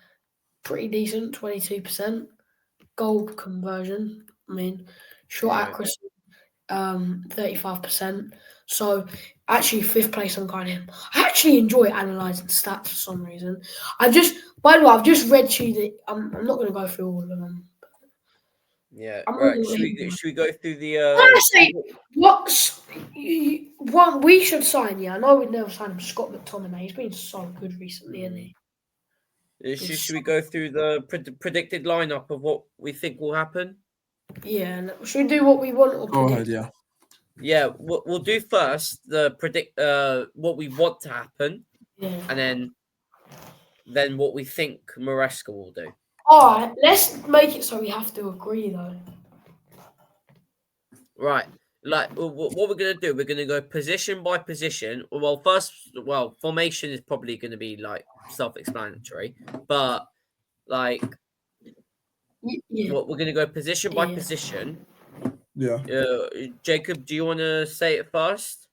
B: pretty decent, 22%. Goal conversion, I mean, shot accuracy, 35%. So, actually, fifth place I'm going him. I actually enjoy analysing stats for some reason. By the way, I've just read to you that I'm not going to go through all of them.
A: Yeah, right. Should we go through the?
B: Honestly, what we should sign? Yeah, I know we'd never sign him. Scott McTominay. He's been so good recently, isn't he?
A: Should we go through the predicted lineup of what we think will happen?
B: Yeah, should we do what we want? Or
C: go
B: predict?
C: ahead, yeah.
A: Yeah, we'll do first the what we want to happen, and then what we think Maresca will do.
B: All right, let's make it so we have to agree though.
A: Right, like what we're gonna do, we're gonna go position by position. Well, formation is probably gonna be like self-explanatory, but like, what we're gonna go position by position.
C: Yeah.
A: Jacob, do you want to say it first?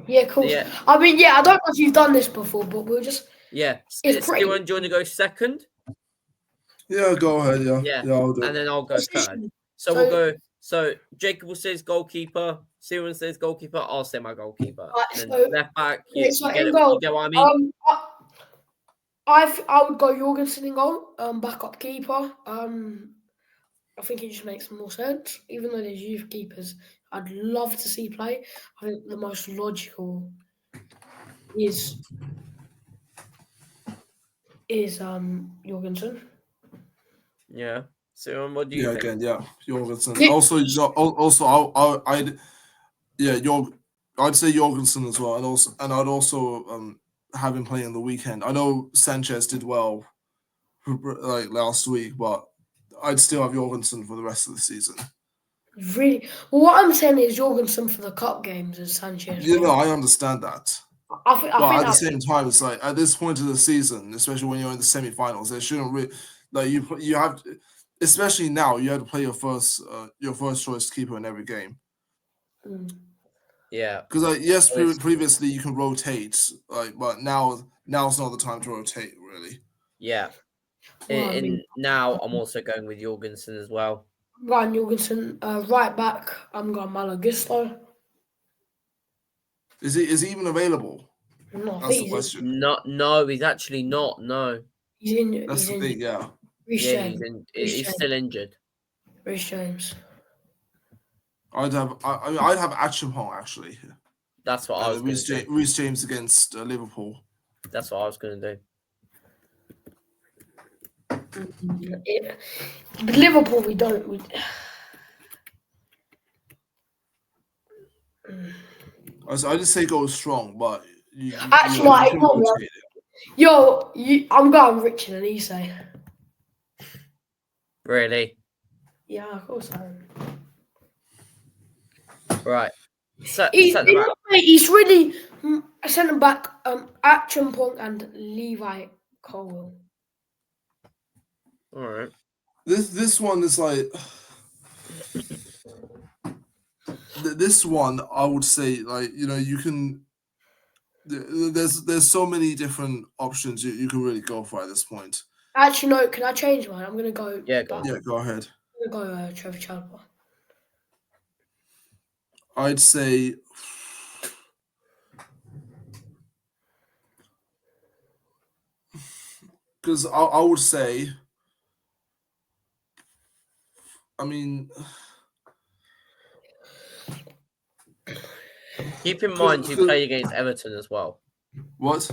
B: Yeah, cool. Yeah. I mean, I don't know if you've done this before, but we'll just.
A: Yeah. Do you want to go second?
C: Yeah, go ahead. Yeah, I'll do it.
A: And then I'll go third. So we'll go. So Jacob will say his goalkeeper. Steven says goalkeeper. I'll say my goalkeeper. And then left back. You get what I mean?
B: I would go Jorgensen in goal. Backup keeper. I think it just makes more sense. Even though there's youth keepers, I'd love to see play. I think the most logical is Jorgensen.
A: Yeah. So what do you think?
C: Again, Jorgensen. I'd say Jorgensen as well, and I'd also have been playing on the weekend. I know Sanchez did well like last week, but I'd still have Jorgensen for the rest of the season.
B: Really? Well, what I'm saying is Jorgensen for the cup games as Sanchez.
C: You know, I understand that.
B: I think
C: But at the
B: that's
C: same time, it's like at this point of the season, especially when you're in the semi-finals, they shouldn't really like you have, especially now, you have to play your first choice keeper in every game.
A: Yeah.
C: Because like yes,
A: Always-
C: previously you can rotate, like, but now's not the time to rotate really.
A: Yeah.
B: Well, I mean,
A: Now I'm also going with Jorgensen as well.
B: Ryan Jorgensen, right back. I'm going Malo Gusto.
C: Is he even available?
B: No, I
C: That's
B: think
C: the question.
A: No, he's actually not. No.
B: he's injured.
C: That's
B: He's
C: the
B: injured.
C: thing, yeah.
B: Reece
A: Yeah,
B: James.
A: he's still injured.
B: Reece James.
C: I'd have Acheampong actually.
A: That's what I was going to do.
C: Reece James against Liverpool.
A: That's what I was going to do.
B: But Liverpool, we don't.
C: I just say go strong, but
B: Actually,
C: you
B: I
C: can
B: ignore me.
C: rotate it.
B: Yo, I'm going Richard and Ise.
A: Really?
B: Yeah, of course I am.
A: Right.
B: He's
A: Centre-back.
B: really a centre back. Acheampong and Levi Colwell.
A: All right.
C: This one is like this one. I would say like you can. There's so many different options you can really go for at this point.
B: Actually, no. Can I change mine? I'm gonna go.
A: Yeah, go on.
C: Yeah, go ahead.
B: I'm gonna go Trevor Chalobah.
C: I'd say because I would say. I mean,
A: Keep in mind you play against Everton as well.
C: what?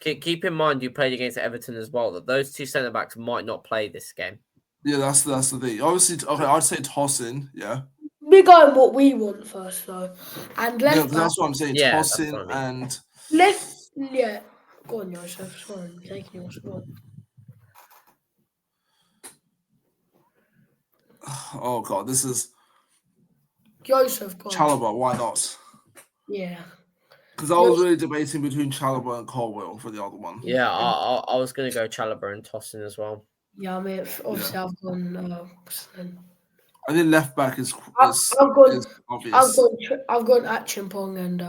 A: Keep in mind you played against Everton as well. That those two centre backs might not play this game.
C: Yeah, that's the thing. Obviously, okay, I'd say toss in. Yeah.
B: We're going what we want first, though. And
C: Yeah,
B: left
C: because
B: back.
C: that's what I'm saying.
A: Yeah,
C: Toss
A: that's
C: in
A: what I mean.
C: and
B: Left. Yeah. Go on, Joseph. Sorry, I'm taking your spot.
C: oh god, this is
B: Joseph, go on.
C: Chalobah. Why not?
B: Yeah.
C: Because I was really debating between Chalobah and Colwell for the other one.
A: Yeah, I was going to go Chalobah and Tosin as well.
B: Yeah, I mean, obviously
C: Yeah.
B: I've gone.
C: I think left back is
B: I've gone.
C: is obvious.
B: I've gone Acheampong and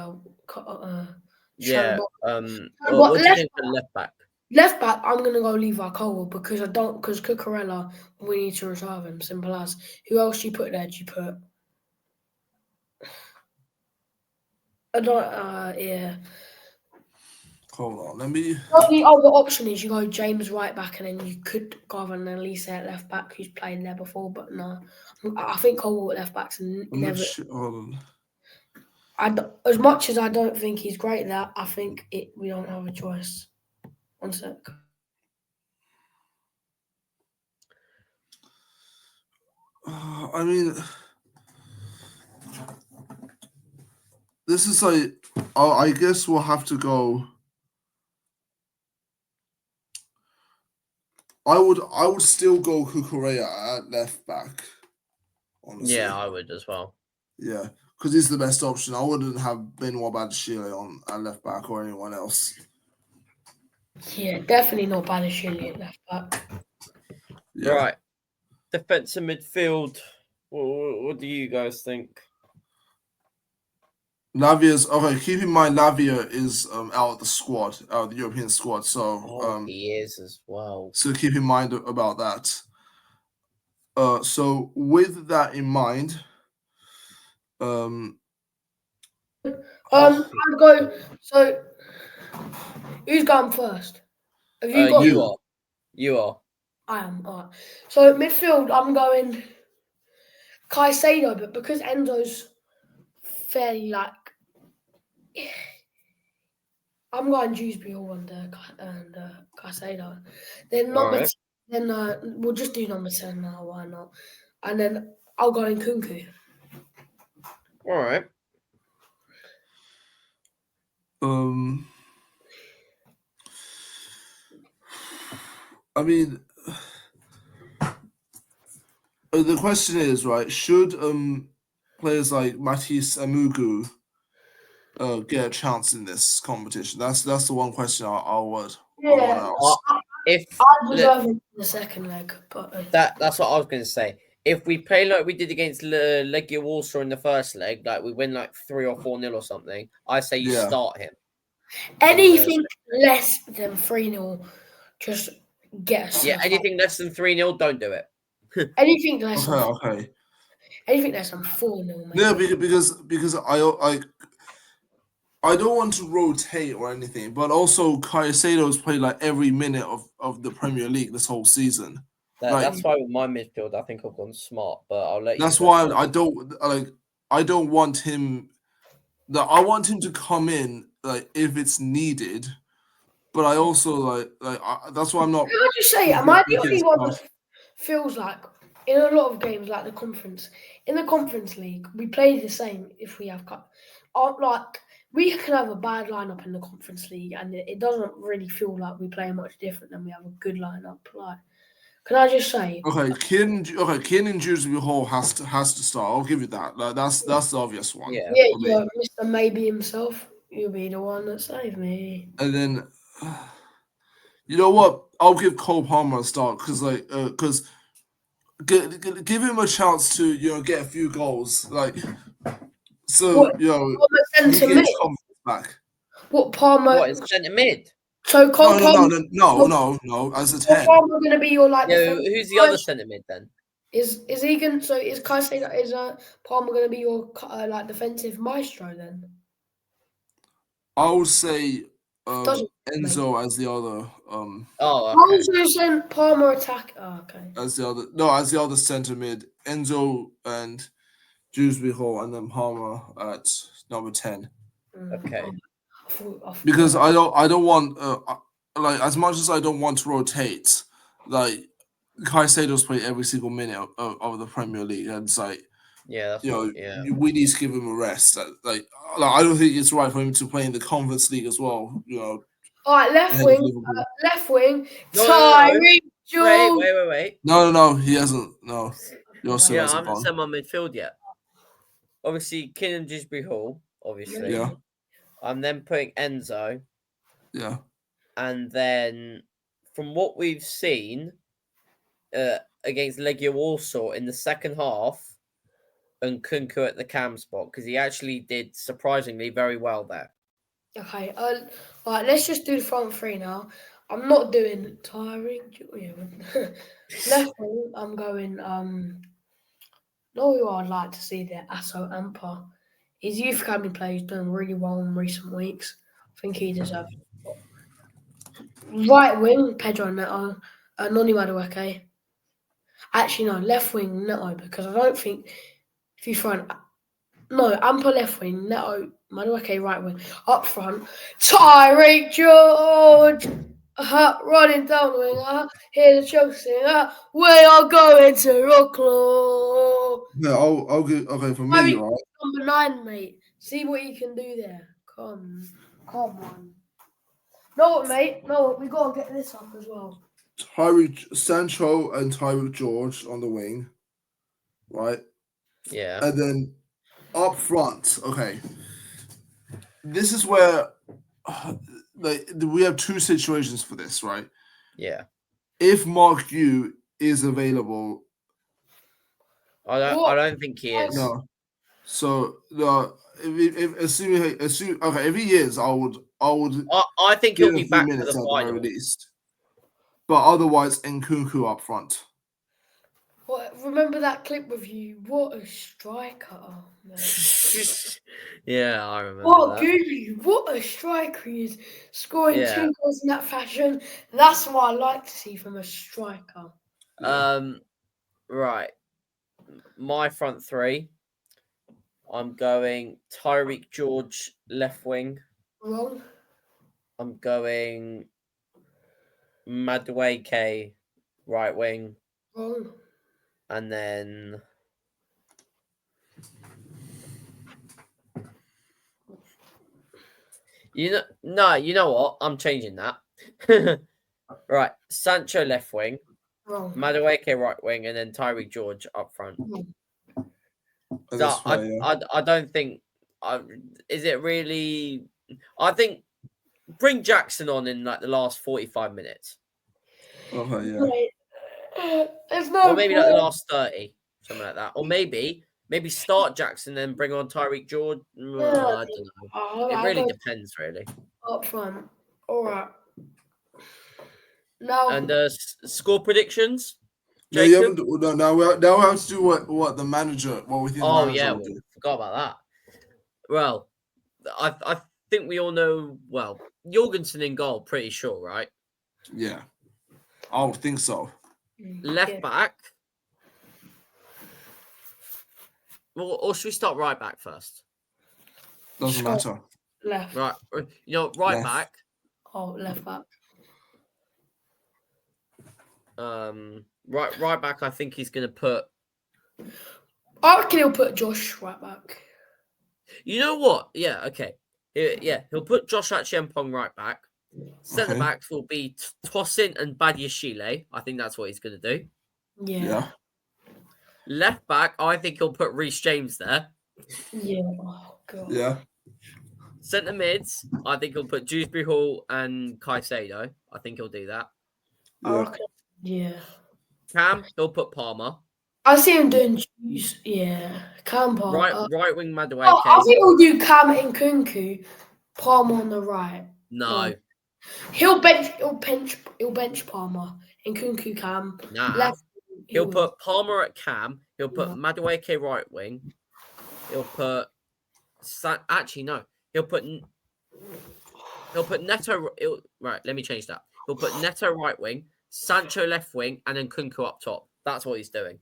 A: Yeah.
B: Chalobah.
A: What do you
B: left
A: think for left back?
B: Left back, I'm gonna go Levi Colwell because Cucurella, we need to retire him. Simple as. Who else do you put there? Do you put? I don't. Yeah.
C: Hold on, let me.
B: The only other option is you go James right back, and then you could go on and Elise at left back, who's played there before. But no, I think Colwell at left back's never.
C: Hold on.
B: As much as I don't think he's great there, I think we don't have a choice. One sec.
C: I mean, this is like. I guess we'll have to go. I would still go Cucurella at left back. Honestly.
A: Yeah, I would as well.
C: Yeah, because he's the best option. I wouldn't have Benoit Badiashile on at left back or anyone else.
B: Yeah, definitely not Badiashile at left back.
C: Yeah.
A: Right. Defensive midfield. What do you guys think?
C: Lavia's okay. Keep in mind, Lavia is out of the squad, out of the European squad. So
A: He is as well.
C: So keep in mind about that. So with that in mind,
B: I'd go. So, who's going first? Have you got?
A: You are. You are.
B: I am. All right. So midfield, I'm going Caicedo, but because Enzo's fairly like, I'm going Dewsbury and Caicedo. Then number,
A: Alright.
B: we'll just do number 10 now. Why not? And then I'll go in Kunku.
A: All right.
C: I mean, the question is, right, should players like Matisse Amugu get a chance in this competition? That's the one question I would
B: Yeah,
C: ask.
A: If
B: I deserve it in the second leg, but
A: that's what I was going to say. If we play like we did against Legia Warsaw in the first leg, like we win like 3 or 4-0 or something, I say you
C: Yeah.
A: start him.
B: anything less than 3-0, just get us.
A: Yeah, anything less than 3-0, don't do it.
B: Anything less than
C: Okay.
B: anything less than 4-0, mate.
C: Yeah, because I don't want to rotate or anything, but also Caicedo's played like every minute of the Premier League this whole season.
A: That's why with my midfield, I think I've gone smart, but I'll let you.
C: That's why I don't want him. I want him to come in like if it's needed, but I also that's why I'm not.
B: Can I just say, am I the only one that feels like in a lot of games, like in the conference league, we play the same if we have like we can have a bad lineup in the conference league, and it doesn't really feel like we play much different than we have a good lineup. Like, can I just say?
C: Okay, Kiernan Dewsbury Hall has to start. I'll give you that. That's the obvious one.
A: Yeah.
B: Yeah, you're Mr. Maybe himself. You'll be the one that saved me.
C: And then, you know what? I'll give Cole Palmer a start because give him a chance to get a few goals. So he gets confidence back.
B: What Palmer?
A: What is centre mid?
B: So Cole Palmer.
C: No. As a 10.
B: Palmer going to be your
A: Yeah, who's the other centre mid then?
B: Is he going? So is Palmer going to be your defensive maestro then?
C: I would say Enzo as the other.
A: Oh,
B: okay.
A: okay.
B: I was saying Palmer attack. Oh, okay.
C: As the other centre mid, Enzo and Dewsbury Hall, and then Palmer at number 10.
A: Okay.
C: Because I don't want as much as I don't want to rotate, like Caicedo's played every single minute of the Premier League, and it's like we need to give him a rest. Like I don't think it's right for him to play in the Conference League as well.
B: All right, left wing.
A: Tyreek George. Wait.
C: No, he hasn't. No,
A: I haven't said my midfield yet. Obviously, Kiernan Dewsbury Hall. Obviously,
C: yeah.
A: I'm then putting Enzo.
C: Yeah.
A: And then, from what we've seen against Legia Warsaw in the second half, and Kunku at the cam spot, because he actually did surprisingly very well there.
B: Okay, all right, let's just do the front three now. I'm not doing Tyreek. Left wing, I'm going. Know who I'd like to see there, Asso Ampa. His youth academy player is doing really well in recent weeks. I think he deserves it. Right wing, Pedro Neto. Noni Madueke. Actually, no, left wing, Neto, because I don't think if you throw Ampa left wing, Neto, Madueke right wing. Up front, Tyreek George. Running down the wing, hear the Chelsea, we are going to Rocklaw.
C: Yeah, I'll get for me, right?
B: Number 9, mate. See what you can do there. Come on. Know what, mate? We gotta get this up as well.
C: Sancho and Tyreek George on the wing, right?
A: Yeah.
C: And then up front, okay. This is where we have two situations for this, right?
A: Yeah.
C: If Mark Yu is available,
A: I don't think he is.
C: No. So if he is, I would.
A: I think he'll be back for the
C: at the
A: final.
C: very least. But otherwise, Nkunku up front.
B: Remember that clip of you? What a striker!
A: Yeah, I remember
B: that. What a striker he is! Scoring 2 goals in that fashion. That's what I like to see from a striker.
A: Right. My front three. I'm going Tyreek George left wing.
B: Wrong.
A: I'm going Madueke right wing.
B: Wrong.
A: And then you know what? I'm changing that. Right, Sancho left wing,
B: Wrong.
A: Madueke right wing, and then Tyreek George up front.
B: Wrong.
A: So I don't think. Is it really? I think bring Jackson on in like the last 45 minutes,
C: Okay, yeah.
B: Wait, there's no
A: or maybe like the
B: point.
A: last 30, something like that, or maybe start Jackson then bring on Tyreek George. I don't know. It
B: I'll
A: really
B: go
A: depends, really.
B: up front. All right. Now,
A: And score predictions,
C: No, you
A: Jacob.
C: haven't. No, now we have to do what the manager, what we think the
A: Oh
C: manager
A: yeah,
C: will
A: well,
C: do.
A: forgot about that. Well, I think we all know. Well, Jorgensen in goal, pretty sure, right?
C: Yeah, I would think so.
A: Left
B: yeah,
A: back. Well, or should we start right back first?
C: Doesn't
B: Scott
C: matter.
B: left.
A: Right, right
C: Left.
A: back.
B: Oh, left back.
A: Right back. I think he's going to put.
B: I reckon he'll put Josh right back.
A: You know what? Yeah, okay. Yeah, he'll put Josh Achempong right back. Centre
C: Okay.
A: backs will be Tosin and Badiashile. I think that's what he's going to do.
B: Yeah.
C: Yeah.
A: Left back, I think he'll put Reece James there.
B: Yeah. Oh god.
C: Yeah.
A: Centre mids, I think he'll put Dewsbury Hall and Caicedo. I think he'll do that.
B: I
C: Yeah.
B: reckon. Yeah.
A: Cam, he'll put Palmer.
B: I see him doing. Yeah. Cam Palmer.
A: Right wing
B: I
A: Madueke.
B: think he'll do Cam and Kunku. Palmer on the right.
A: No.
B: He'll bench Palmer and Kunku Cam.
A: Nah.
B: Left.
A: He'll
B: will.
A: put Palmer at Cam. He'll put
B: Yeah.
A: Madueke right wing. He'll put actually no. He'll put Neto. Right, let me change that. He'll put Neto right wing, Sancho left wing, and then Kunku up top. That's what he's doing.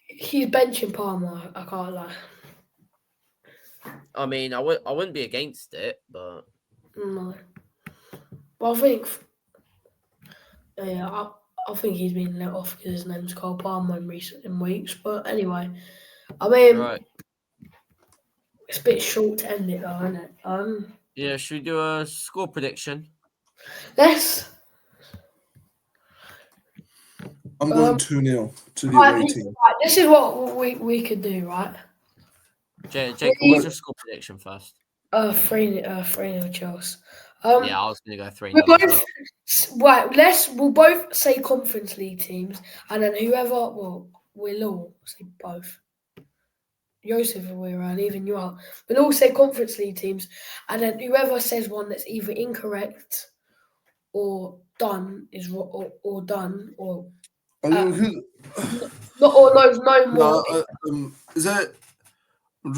B: He's benching Palmer. I can't lie.
A: I mean, I wouldn't be against it, but
B: No. But I think. Yeah. I think he's been let off because his name's Cole Palmer in recent weeks. But anyway, I mean,
A: right.
B: it's a bit short to end it though, isn't it?
A: Yeah, should we do a score prediction?
B: Let's.
C: I'm going 2-0 to the
B: Right,
C: away team.
B: right, this is what we could do, right?
A: Jacob, what's your score prediction first?
B: 3-0 Chelsea.
A: Yeah, I was going to go 3-0.
B: We both right. We'll both say Conference League teams, and then whoever. Well, we'll all say both. Joseph will be around, even you are. We'll all say Conference League teams, and then whoever says one that's either incorrect or done is or done or
C: I mean,
B: not or knows no more.
C: no, is that? I'm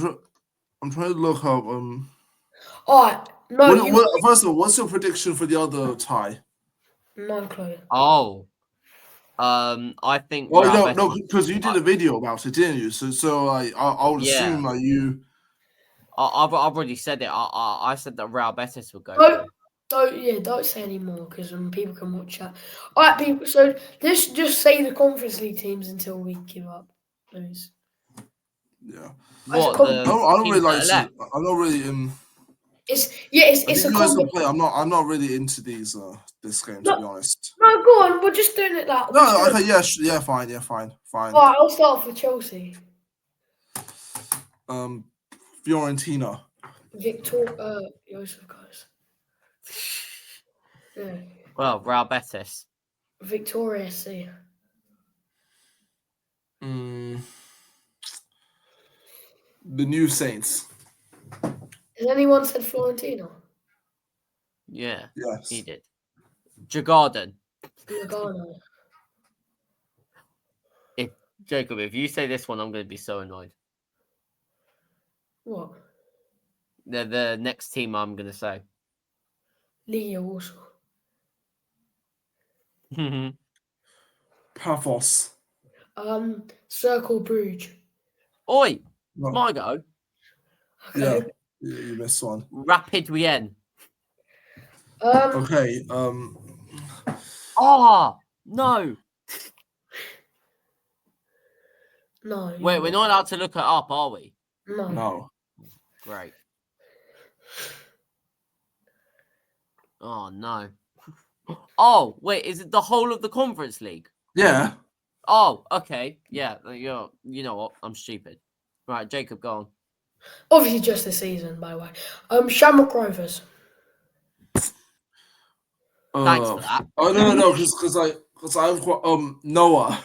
C: trying to look up.
B: All right. No,
C: First of all, what's your prediction for the other tie?
B: no clue.
A: Oh. I think.
C: Well, no, because you did a video about it, didn't you? So I would
A: Yeah.
C: assume that you.
A: I've already said it. I said that Real Betis would go.
B: Don't say any more because people can watch that. All right, people. So let's just say the Conference League teams until we give up. Those.
C: Yeah.
A: What
B: I
C: I don't really
A: teams
C: like.
A: that are left?
C: I'm not really.
B: It's
C: I
B: a
C: think you guys can
B: conference.
C: play. I'm not really into this game, to be honest.
B: No, go on. We're just doing it like.
C: No, okay, yeah, fine.
B: All right, I'll start for Chelsea.
C: Fiorentina.
B: Joseph guys. Yeah.
A: Well, Real Betis.
B: Victoria C.
C: The New Saints.
B: Has anyone said Florentino?
A: Yeah,
C: Yes.
A: he did. Djurgarden.
B: Lugano.
A: Jacob, if you say this one, I'm going to be so annoyed.
B: What?
A: They're the next team I'm going to say.
B: Legia Warsaw.
C: Paphos.
B: Circle Bruges.
A: Oi,
C: No.
A: it's my go.
B: Okay.
C: Yeah, you missed one.
A: Rapid Wien.
C: Okay.
A: Oh, no.
B: No.
A: Wait, we're not allowed to look it up, are we?
C: No.
A: Great. Oh no. Oh wait, is it the whole of the Conference League?
C: Yeah.
A: Oh, okay. Yeah, you know what? I'm stupid. Right, Jacob, go on.
B: Obviously, just the season, by the way. Shamrock Rovers.
A: Thanks for that.
C: Oh no, because I've got Noah.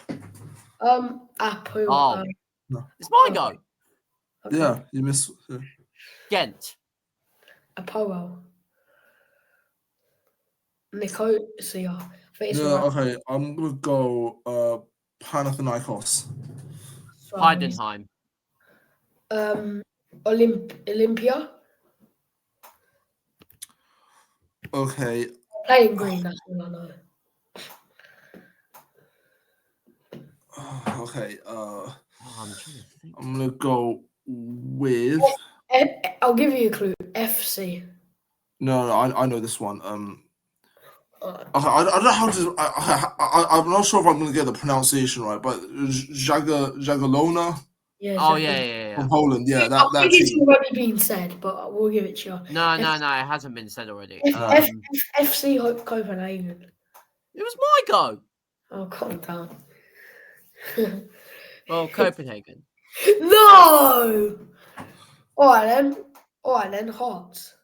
B: Apu.
A: Oh.
C: No.
A: It's my
B: Oh.
A: go.
B: Okay.
C: Yeah, you missed.
A: Ghent.
B: Apoel. Nicosia. I think it's
C: No,
B: right.
C: okay. I'm gonna go Panathinaikos.
B: So,
A: Heidenheim.
B: Olympia.
C: Okay.
B: Playing green, that's all I know.
C: Okay.
A: Oh, I'm trying to think.
C: I'm gonna go with.
B: I'll give you a clue. FC.
C: No, I know this one.
B: Uh,
C: Okay, I don't know how to. I'm not sure if I'm gonna get the pronunciation right, but Jagiellona
B: yeah.
A: Oh,
B: exactly.
A: yeah.
C: from Poland. Yeah,
B: I
C: that
B: think it's
C: team.
B: already been said, but we'll give it to you.
A: No,
B: F-
A: it hasn't been said already.
B: FC Copenhagen.
A: It was my go.
B: Oh, calm down.
A: Well, Copenhagen.
B: No! Alright then, Hearts.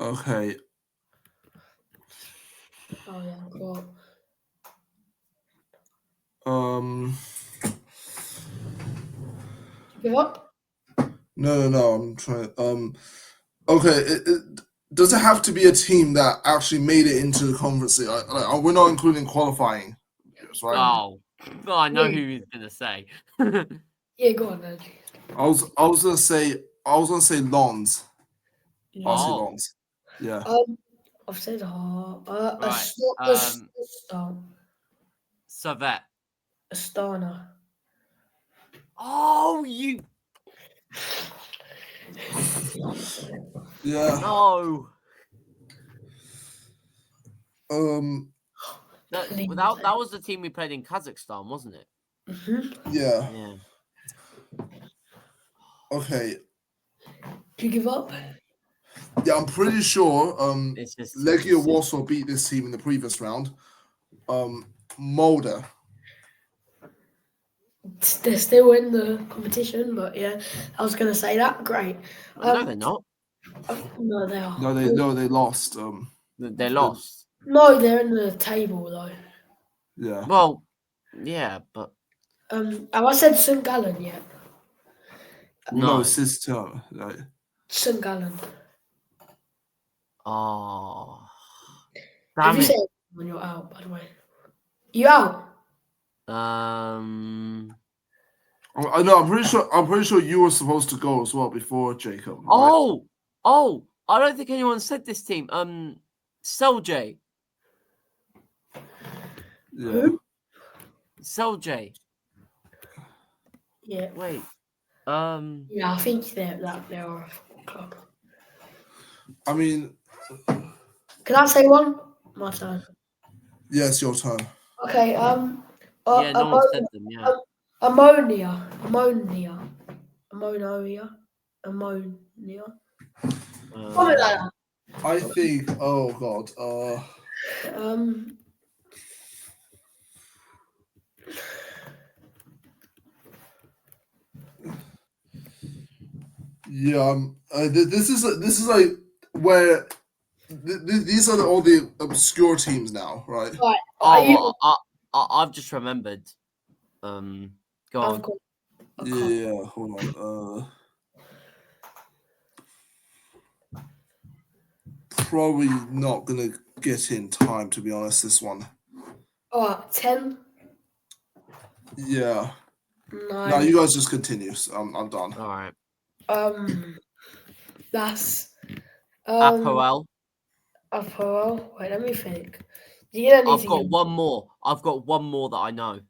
C: Okay.
B: Oh yeah, cool. Give up?
C: No. I'm trying. Okay. Does it have to be a team that actually made it into the conference league? We're not including qualifying years, right?
A: Oh, I know who he's gonna say.
B: Yeah, go on then.
C: I was gonna say Lons. RC
A: Oh.
C: Lons. Yeah.
B: I've said Heart.
A: Right, Servette.
B: Astana.
A: Oh, you.
C: Yeah.
A: No. That was the team we played in Kazakhstan, wasn't it?
C: Yeah.
A: Yeah.
C: Okay.
B: Do you give up?
C: Yeah, I'm pretty sure
A: It's just
C: Legia Warsaw beat this team in the previous round. Molde.
B: They're still in the competition, but yeah, I was gonna say that. Great.
A: No, they're not.
B: No, they are.
C: No, they lost.
A: They lost.
B: No, they're in the table though.
C: Yeah.
A: Well, yeah, but
B: Have I said St. Gallen yet?
A: no.
C: Sister. Right.
B: St. Gallen.
A: Oh,
B: If
A: damn
B: you
A: it.
B: say it when you're out, by the way. You out?
C: I know. I'm pretty sure you were supposed to go as well before Jacob. Right?
A: Oh! I don't think anyone said this team. Selj.
C: Yeah.
B: Who?
A: Selj.
B: Yeah.
A: Wait.
B: Yeah, I think they're a club.
C: I mean,
B: Can I say one? My turn.
C: yeah, it's your turn.
B: Okay.
A: Yeah, no one said them. Yeah.
B: Ammonia. Something like that.
C: I think. Oh God. Yeah. This is like where these are all the obscure teams now, right?
B: Right.
A: I've just remembered. Go on.
C: Yeah. Hold on. Probably not gonna get in time, to be honest. This one.
B: 10.
C: Yeah.
B: 9.
C: No, you guys just continue. I'm done.
A: All right.
B: That's
A: Apoel.
B: Wait, let me think. You're gonna need
A: I've
B: to
A: got
B: give-
A: one more. I've got one more that I know.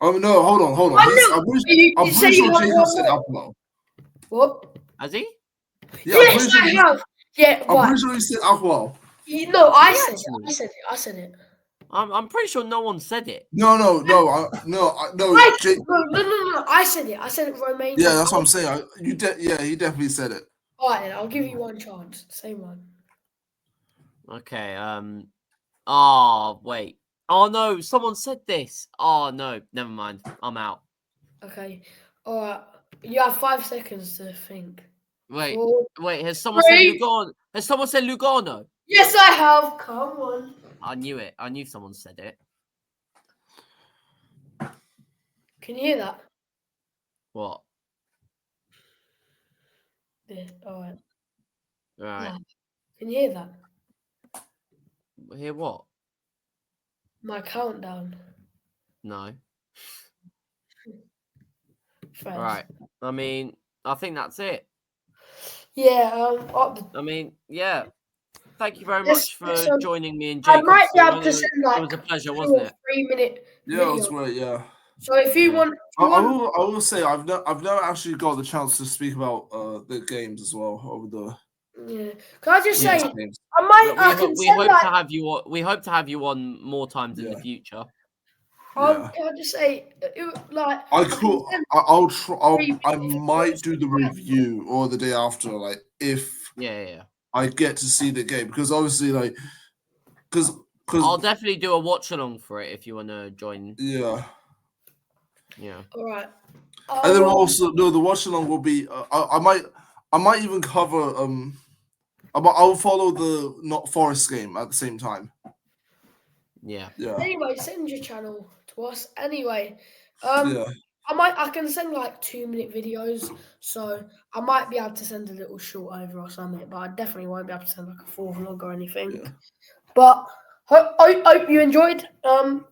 C: Oh no! Hold on.
B: I know.
C: I'm
B: You
C: pretty
B: say you
C: sure
B: have
C: Jacob
B: one
C: said
B: more.
C: Apollo.
B: What?
A: Has he?
C: Yeah,
B: Yes, I have. Yeah,
C: I'm
B: right.
C: pretty sure he said Apollo.
B: No, I
A: Yeah,
B: said
A: actually.
B: it. I said it.
A: I'm pretty sure no one said it.
C: No.
B: No,
C: Jake,
B: no. I said it. I said it Romanian.
C: yeah, that's what I'm saying. He definitely said it.
B: All right, then, I'll give you one chance. Same one.
A: Okay. Oh wait. Oh no, someone said this. Oh no, never mind. I'm out.
B: Okay. All right. You have 5 seconds to think.
A: Wait,
B: 4,
A: wait. Has someone said
B: 3.
A: Lugano? Has someone said Lugano?
B: Yes, I have. Come on.
A: I knew it. I knew someone said it.
B: Can you hear that?
A: What?
B: Yeah. All right.
A: Right.
B: Yeah. Can you hear that?
A: Hear what?
B: My countdown.
A: No.
B: Friends.
A: Right. I mean, I think that's it.
B: Yeah.
A: I mean, yeah. Thank you very
B: This
A: much for
B: episode,
A: joining me and
B: I
A: Jacob.
B: might be able
A: It
B: to
A: was,
B: send
A: it
B: like
A: was a pleasure,
B: 2
A: wasn't
B: or
A: it?
B: 3 minute
C: Yeah, it
B: videos.
C: was great. Yeah.
B: So if you
A: Yeah.
B: want,
C: I will say I've never actually got the chance to speak about the games as well over the
B: yeah. Can I just
A: Yeah.
B: say,
C: games.
B: I might,
A: We
B: I can
A: we
B: send
A: hope
B: like,
A: to have you. We hope to have you on more times in the
C: Yeah.
A: future.
C: Yeah.
B: can I just say, like,
C: I
B: can
C: could.
B: send
C: I'll try. I
B: if you
C: might
B: want
C: do
B: to
C: the
B: like,
C: review or the day after, like if
A: Yeah.
C: I get to see the game, because obviously, like, because
A: I'll definitely do a watch along for it if you want to join.
C: yeah.
A: Yeah.
B: all right.
C: And then
B: I'll,
C: also no, the watch along will be. I might even cover. I'll follow the not Forest game at the same time.
A: Yeah.
C: Yeah.
B: anyway, send your channel to us. Anyway,
C: Yeah.
B: I can send like 2 minute videos, so I might be able to send a little short over or something, but I definitely won't be able to send like a full vlog or anything.
C: Yeah.
B: But I hope you enjoyed.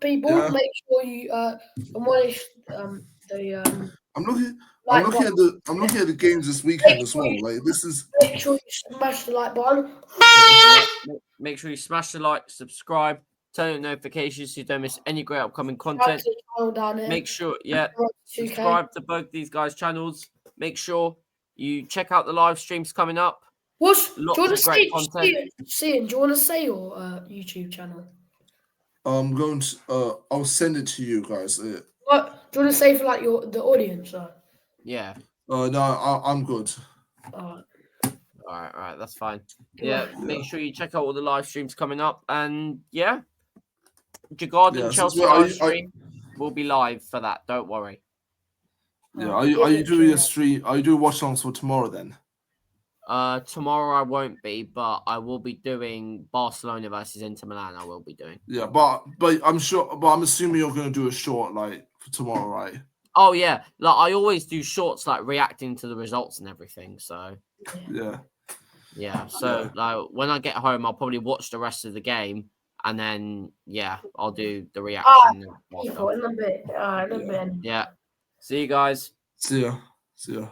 B: People,
C: Yeah.
B: make sure you demolish the
C: I'm looking.
B: like button.
C: I'm looking at the games this
B: Make
C: weekend as
B: sure
C: well.
B: you
C: Like this is.
B: make sure you smash the like button.
A: Yeah. Make sure you smash the like, subscribe, turn on notifications so you don't miss any great upcoming
B: Subscribe
A: content.
B: to the channel down there.
A: Make sure, yeah,
B: We're up to 2K.
A: subscribe to both these guys' channels. Make sure you check out the live streams coming up.
B: Do you
A: Lots
B: want
A: of
B: to
A: great content.
B: see? Do you want to say your YouTube channel?
C: I'm going to. I'll send it to you guys.
B: What do you want to say for like the audience?
A: Yeah.
C: No, I'm good.
A: All right, that's fine. Yeah, make sure you check out all the live streams coming up, and yeah, Djurgarden
C: Yeah,
A: Chelsea
C: are
A: live
C: you,
A: stream will be live for that. Don't worry.
C: are you doing a stream? Are you doing watch alongs for tomorrow then?
A: Tomorrow I won't be, but I will be doing Barcelona versus Inter Milan. I will be doing.
C: Yeah, but I'm sure. But I'm assuming you're going to do a short like for tomorrow, right?
A: Oh yeah, like I always do shorts, like reacting to the results and everything. So
C: Yeah.
A: So like when I get home, I'll probably watch the rest of the game, and then I'll do the reaction.
B: People in a bit.
A: Yeah. See you guys.
C: See ya. See ya.